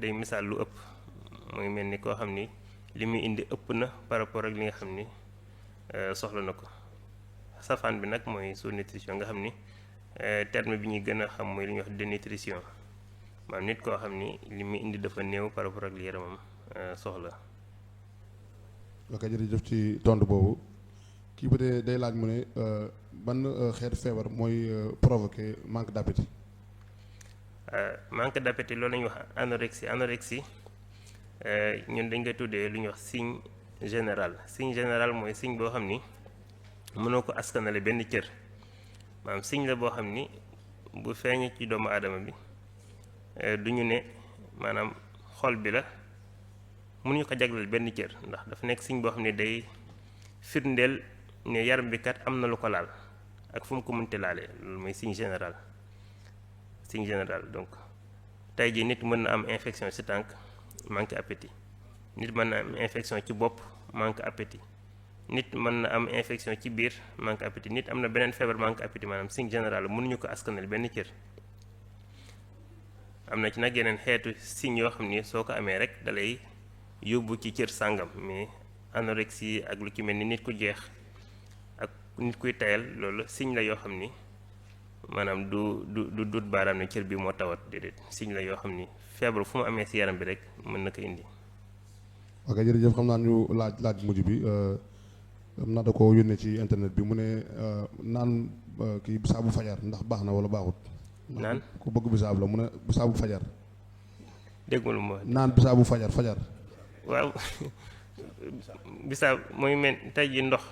day misaal lu ëpp mooy mel ni koo xam ni li muy indi ëpp na par rapport ak li nga xam ni soxla na ko safaan bi nag mooy sous-nutrition nga xam ni terme bi ñuy gën a xam mooy li ñuy wax dénutrition maanaam nit koo xam ni li muy indi dafa néew par rapport ak li yaramam soxla. ok jërëjëf ci tontu boobu kii ba dee day laaj mu ne ban xeetu feebar mooy provoquer manque d'appétit. Manque d'appétit loolu la ñuy wax anorexie ñun dañ koy tuddee lu ñuy wax signe général mooy signe boo xam ni mënoo ko askanale benn cër maanaam signe la boo xam ni bu feeñee ci doomu aadama bi du ñu ne maanaam xol bi la mënuñu ko jagleel benn cër ndax dafa nekk signe boo xam ne day firndeel ne yaram bi kat am na lu ko laal ak fu mu ko mënte laalee loolu mooy signe général donc tey jii nit mën na am infection ci tànk manque appétit nit mën na am infection ci bopp manque appétit nit mën na am infection ci biir manque appétit nit am na beneen feebar manque appétit maanaam signe général mënuñu ko askanal benn cër. am na ci nag yeneen xeetu signe yoo xam ni soo ko amee rek dalay yóbbu ci cër sàngam mais anorexie ak lu ci mel ni nit ku jeex ak nit kuy tayal loolu signe la yoo xam ni maanaam du dut baaraam ne cër bi moo tawat déedéet signe la yoo xam ni feebar fu mu amee ci yaram bi rek mën na ko indi. ok jërëjëf xam naa ñu laaj mujj bi xam naa da ko yónnee ci internet bi mu ne naan kii bisaabu fajar ndax baax na wala baaxut. naan ku bëgg bisaab la mu ne bisaabu fajar. dégg nga lu ma naan bisaabu fajar. waaw bisaab mooy mel tey ji ndox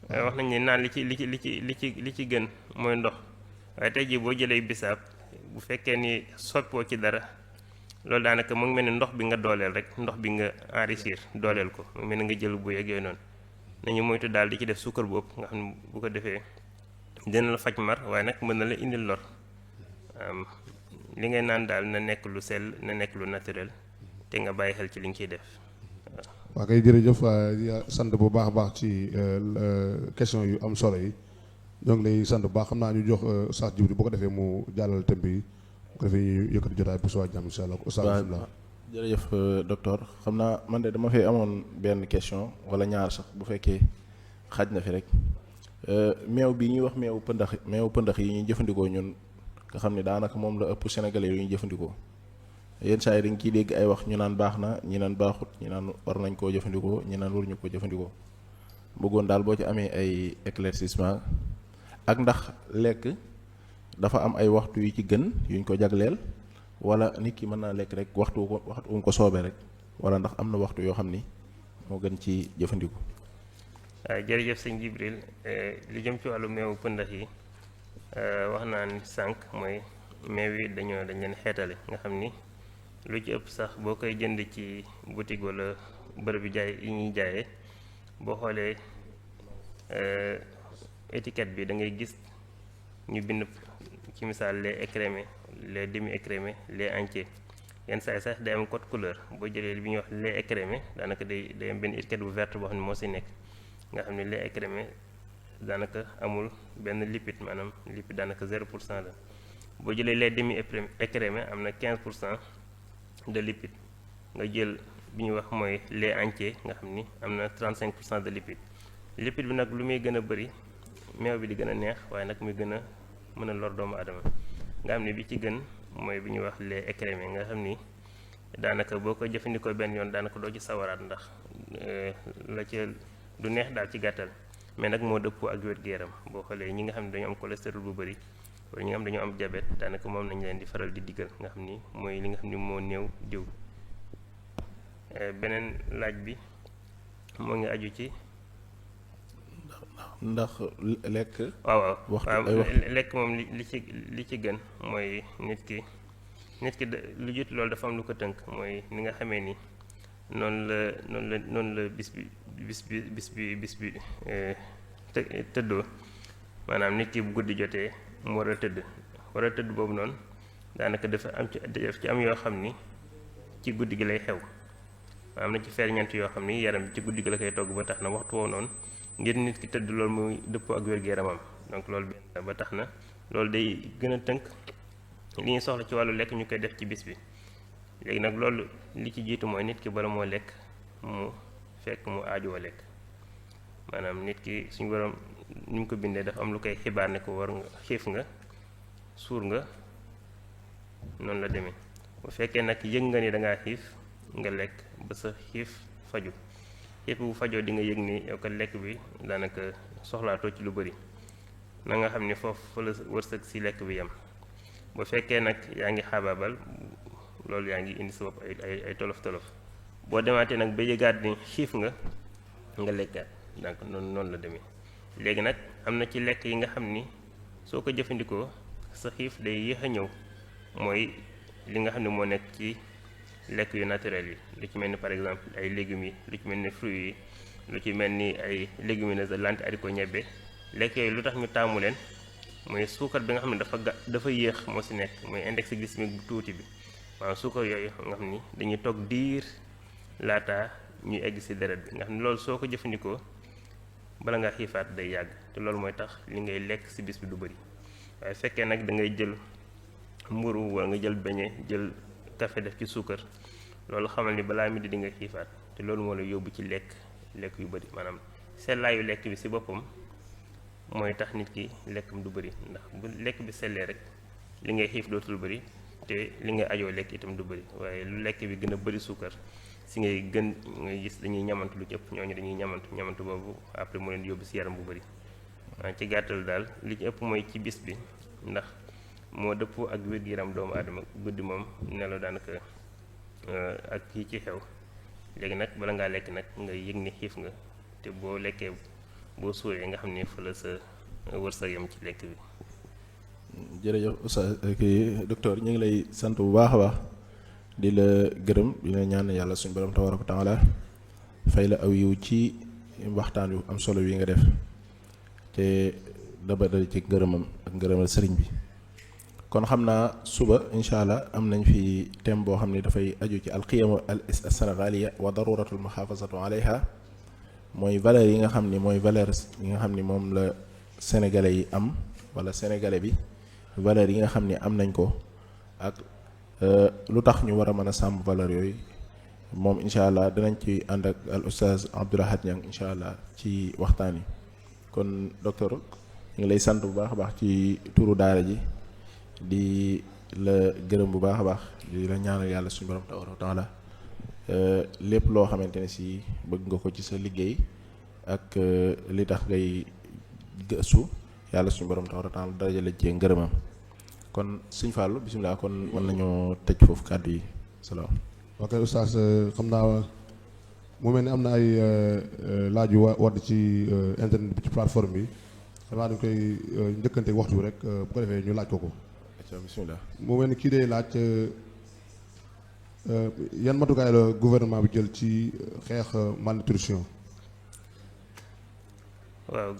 wax nañ ne naan li ci gën mooy ndox waaye tey ji boo jëlee bisaab bu fekkee ni soppoo ci dara loolu daanaka mu ngi mel ni ndox bi nga dooleel rek ndox bi nga enrichir dooleel ko mu mel ni nga jël bu yeeg yooyu noonu nañu moytu daal di ci def suukar bu ëpp nga xam ne bu ko defee dina la faj mar waaye nag mën na la indil lor li ngay naan daal na nekk lu sell na nekk lu naturel te nga bàyyi xel ci li nga ciy def waaw kay jërëjëf sant bu baax a baax ci question yu am solo yi ñoo ngi lay sant bu baax xam naa ñu jox Oustaz Djibril bu ko defee mu jàllal thème bi bu ko defee ñu yëkkati jotaay bi suba jàmm incha allah. Oustaz jërëjëf docteur xam naa man de dama fay amoon benn question wala ñaar sax bu fekkee xaj na fi rek meew bi ñuy wax meewu pëndax yi ñuy jëfandikoo ñun nga xam ne daanaka moom la ëpp sénégalais yu ñuy jëfandikoo yenn saa yi dañ ciy dégg ay wax ñu naan baax na ñi naan baaxut ñi naan war nañ koo jëfandikoo ñi naan waruñu koo jëfandikoo bëggoon daal boo ci amee ay éclaircissement ak ndax lekk dafa am ay waxtu yu ci gën yuñ ko jagleel wala nit ki mën naa lekk rek waxtu wu ko soobee rek wala ndax am na waxtu yoo xam ni moo gën ci jëfandiku. waaw jërëjëf sëñ Jibril li jëm ci wàllu meewu pëndax yi wax naa ni sànq mooy meew yi dañ leen xeetale nga xam ni lu ci ëpp sax boo koy jënd ci boutique wala bërëb bi jaay yi ñuy jaayee boo xoolee étiquette bi da ngay gis ñu bind ci misaal lait écrémé lait demi écrémé lait entier yenn saa yi sax day am code couleur boo jëlee bi ñuy wax lait écrémé daanaka day am benn étiquette bu verte boo xam ne moo si nekk nga xam ne lait écrémé daanaka amul benn lipide maanaam lipide daanaka 0% la boo jëlee lait demi écrémé am na 15% de lipide nga jël bi ñuy wax mooy lait entier nga xam ni am na 35% de lipide lipide bi nag lu muy gën a bëri meew bi di gën a neex waaye nag muy gën a mën a lor doomu aadama nga xam ne bi ci gën mooy bi ñuy wax lait écrémé nga xam ni daanaka boo ko jëfandikoo benn yoon daanaka doo ci sawaraat ndax la ca du neex daal ci gàttal mais nag moo dëppoo ak wér-gu-yaram boo xoolee ñi nga xam ne dañoo am cholestérol bu bëri wala ñi nga xam dañoo am diabète daanaka moom nañ leen di faral di diggal nga xam ni mooy li nga xam ni moo néew diw beneen laaj bi moo ngi aju ci ndax lekk. waaw waxtu lekk moom li ci gën mooy nit ki lu jiitu loolu dafa am lu ko tënk mooy ni nga xamee ni noonu la bis bi tëddoo maanaam nit ki bu guddi jotee mu war a tëdd boobu noonu daanaka dafa am yoo xam ni ci guddi gi lay xew am na ci ferñeent yoo xam ni yaram bi ci guddi gi la koy togg ba tax na waxtu woowu noonu ngir nit ki tëdd loolu muy dëppoo ak wér-gu-yaramam donc loolu benn ba tax na loolu day gën a tënk li ñu soxla ci wàllu lekk ñu koy def ci bis bi léegi nag loolu li ci jiitu mooy nit ki bala moo lekk mu fekk mu aajowoo lekk maanaam nit ki suñu borom ni mu ko bindee dafa am lu koy xibaar ne ko war nga xiif nga suur nga noonu la demee bu fekkee nag yëg nga ni dangaa xiif nga lekk ba sa xiif faju xiif bu fajoo di nga yëg ni yow ko lekk bi daanaka soxlaatoo ci lu bëri na nga xam ni foofu fa la wërsëg si lekk bi yem bu fekkee nag yaa ngi xaabaabal loolu yaa ngi indi sa bopp ay tolof-tolof boo demaatee nag ba yëgaat ni xiif nga lekkaat donc noonu la demee léegi nag am na ci lekk yi nga xam ni soo ko jëfandikoo sa xiif day yéex a ñëw mooy li nga xam ne moo nekk ci lekk yu naturel yi lu ci mel ni par exemple ay légumes yi lu ci mel ni fruits yi lu ci mel ni ay légumineuses lentilles haricots ñebbe lekk yooyu lu tax ñu taamu leen mooy suukar bi nga xam ne dafa yéex moo si nekk mooy index glycémique bu tuuti bi maanaam suukar yooyu nga xam ni dañuy toog diir laata ñuy egg si deret bi nga xam ne loolu soo ko jëfandikoo bala nga xiifaat day yàgg te loolu mooy tax li ngay lekk si bis bi du bëri waaye fekkee nag da ngay jël mburu wala nga jël beñe jël café def ci suukar loolu xamal ni balaa midi di nga xiifaat te loolu moo la yóbbu ci lekk yu bëri maanaam sellaayu lekk bi si boppam mooy tax nit ki lekkam du bëri ndax bu lekk bi sellee rek li ngay xiif dootul bëri te li nga ajoo lekk itam du bëri waaye lu lekk bi gën a bëri suukar si ngay gis dañuy ñamantu lu ci ëpp ñooñu dañuy ñamantu boobu après mu leen di yóbbu si yaram bu bëri ci gàttal daal li ci ëpp mooy ci bis bi ndax moo dëppoo ak wér-gu-yaram doomu aadama guddi moom nelaw daanaka ak kii ci xew léegi nag bala ngaa lekk nag nga yëg ni xiif nga te boo lekkee boo suuree nga xam ne fa la sa wërsëg yam ci lekk bi. jërëjëf Oustaz kii docteur ñu ngi lay sant bu baax a baax di la gërëm di la ñaan yàlla suñu borom tabaaraka wa taala fay la aw yiw ci waxtaan yu am solo yi nga def te daba dal ci ngërëmam ak ngërëmal sëriñ bi. kon xam naa suba incha allah am nañ fi thème boo xam ne dafay aju ci alqiyam al sénégaliya wa daruratul muhafazatu alayha mooy valeur yi nga xam ni mooy valeur yi nga xam ni moom la sénégalais yi am wala sénégalais bi valeur yi nga xam ni am nañ ko ak lu tax ñu war a mën a sàmm valeur yooyu moom incha allah dinañ ci ànd ak al oustaz Abdoulahad Niang incha allah ci waxtaan yi kon docteur ñu ngi lay sant bu baax a baax ci turu daara ji di la gërëm bu baax a baax di la ñaanal yàlla suñu borom tabaaraka wa taala lépp loo xamante ne si bëgg nga ko ci sa liggéey ak li tax ngay gëstu yàlla suñu borom tabaaraka wa taala daraja la cee ngërëmam kon Sëñ Fallou bisimilah kon mën nañoo tëj foofu kàddu yi salaam. ok oustaz xam naa mu mel ni am na ay laaj yu wadd ci internet bi ci plateforme bi xam naa dañ koy njëkkante waxtu rek bu ko defee ñu laaj ko. bismillah mu mel ni kii day laaj yan matukaay la gouvernement bi jël ci xeex malnutrition. waaw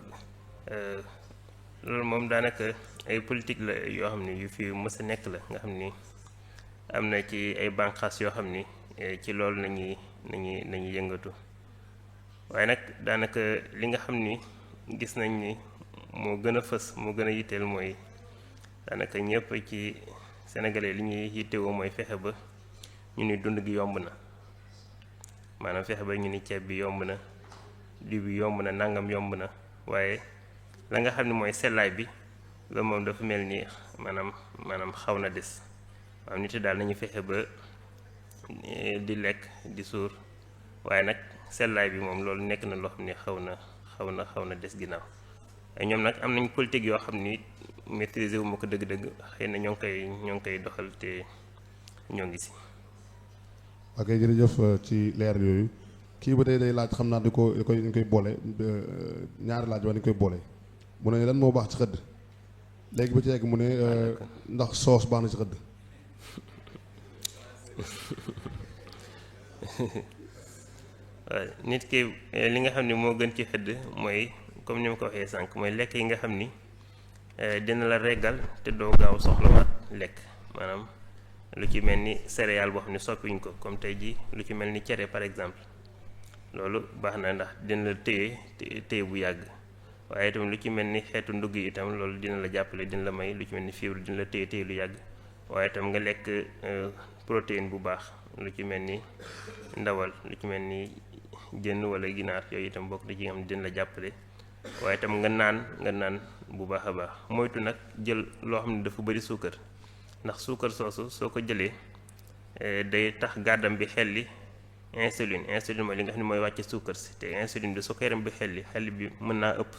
loolu moom daanaka ay politique la yoo xam ne yu fi mës a nekk la nga xam ni am na ci ay bànqaas yoo xam ni ci loolu nañuy yëngatu waaye nag daanaka li nga xam ni gis nañ ni moo gën a fës moo gën a yitteel mooy daanaka ñëpp ci sénégalais li ñuy yittewoo mooy fexe ba ñu ni dund gi yomb na maanaam fexe ba ñu ni ceeb bi yomb na diw bi yomb na nangam yomb na waaye la nga xam ne mooy sellaay bi loolu moom dafa mel ni maanaam xaw na des maanaam nit daal nañu fexe ba di lekk di suur waaye nag sellaay bi moom loolu nekk na loo xam ne xaw na des ginnaaw ay ñoom nag am nañ politique yoo xam ni maîtriser wu ma ko dëgg-dëgg xëy na ñoo ngi koy doxal te ñoo ngi si. ok jërëjëf ci leer yooyu kii ba tey day laaj xam naa dañ koy boole ñaari laaj dañ koy boole mu ne lan moo baax ci xëdd léegi ba ci yegg mu ne ndax soos baax na ci xëdd. waaw nit ki li nga xam ne moo gën ci xëdd mooy comme ni ma ko waxee sànq mooy lekk yi nga xam ni dina la reggal te doo gaaw soxlawaat lekk maanaam lu ci mel ni céréale boo xam ne soppiwuñ ko comme tey jii lu ci mel ni cere par exemple loolu baax na ndax dina la téye bu yàgg waaye itam lu ci mel ni xeetu ndugg yi itam loolu dina la jàppale dina la may lu ci mel ni fibre dina la téye lu yàgg waaye itam nga lekk protéine bu baax lu ci mel ni ndawal lu ci mel ni jën wala ginaar yooyu itam bokk da ci nga xam ne dina la jàppale waaye itam nga naan bu baax a baax moytu nag jël loo xam ne dafa bari suukar ndax suukar soosu soo ko jëlee day tax gàddam bi xelli insuline mooy li nga xam ne mooy wàcce suukar si te insuline bi su ko yaram bi xel bi mën naa ëpp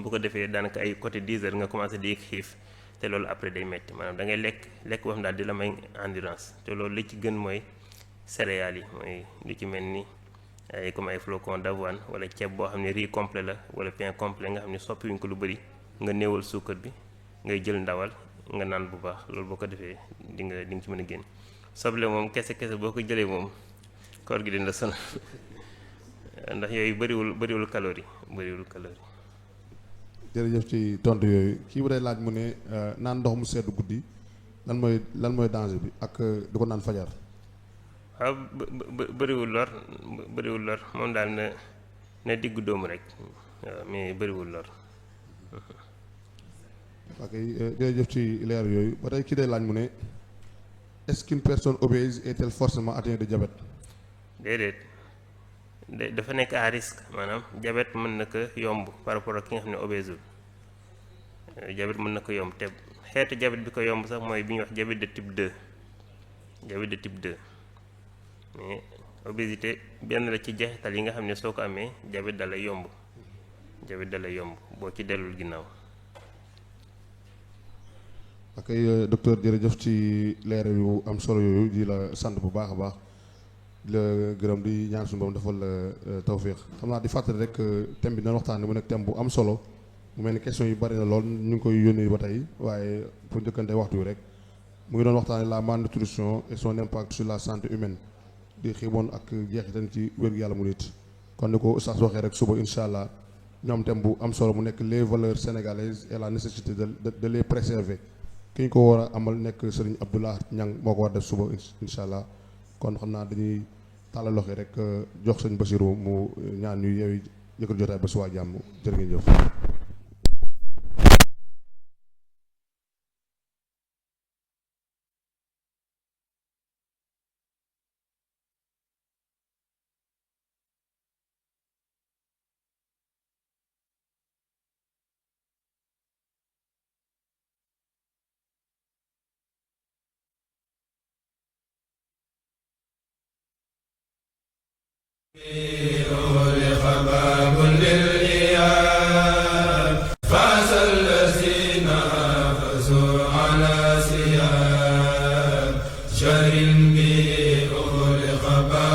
bu ko defee daanaka ay côté 10 heures nga commencé di yëg xiif te loolu après day metti maanaam da ngay lekk boo xam daal di la may endurance te loolu li ci gën mooy céréales yi mooy lu ci mel ni ay comme ay flocons d'avoine wala ceeb boo xam ne riz complet la wala pain complet nga xam ne soppiwuñ ko lu bëri nga néewal suukar bi ngay jël ndawal nga naan bu baax loolu boo ko defee di nga ci mën a génn soble moom kese boo ko jëlee moom koor gi dina la sonal ndax yooyu bëriwul calorie. jërëjëf ci tontu yooyu kii bu day laaj mu ne naan ndox mu sedd guddi lan mooy danger bi ak di ko naan fajar. waaw bëriwul lor moom daal na diggu dóomu rek waaw mais bëriwul lor. ok jërëjëf ci leer yooyu ba tey kii day laaj mu ne est-ce qu'une personne obèse est-elle forcément atteinte de diabète. déedéet dafa nekk à risque maanaam diabète mën na ko yomb par rapport ak ki nga xam ne obèsul diabète mën na ko yomb te xeetu diabète bi ko yomb sax mooy bi ñuy wax diabète de type 2 mais obésité benn la ci jeexital yi nga xam ne soo ko amee diabète da lay yomb boo ci dellul ginnaaw. ok docteur jërëjëf ci leer yu am solo yooyu di la sant bu baax a baax di la gërëm di ñaan suñu borom defal la tawféex xam naa di fàttali rek thème bi dina waxtaanee mu nekk thème bu am solo mu mel ni question yu bari na lool ñu ngi koy yónnee ba tey waaye pour njëkkante waxtu wi rek mu ngi doon waxtaanee la malnutrition et son impact sur la santé humaine di xiiboon ak jeexitam ci wér-gu-yàlla mu nit kon ni ko Oustaz waxee rek suba incha allah ñoom thème bu am solo mu nekk les valeurs sénégalaises et la nécessité de les préserver. ki ñu ko war a amal nekk Serigne Abdoulaye Niang moo ko war def suba incha allah kon xam naa dañuy tàllal loxo rek jox sëñ Bassirou mu ñaan ñu yeewi yëkkati jotaay ba suba jàmm jërë ngeen jëf. شر به أغلق باب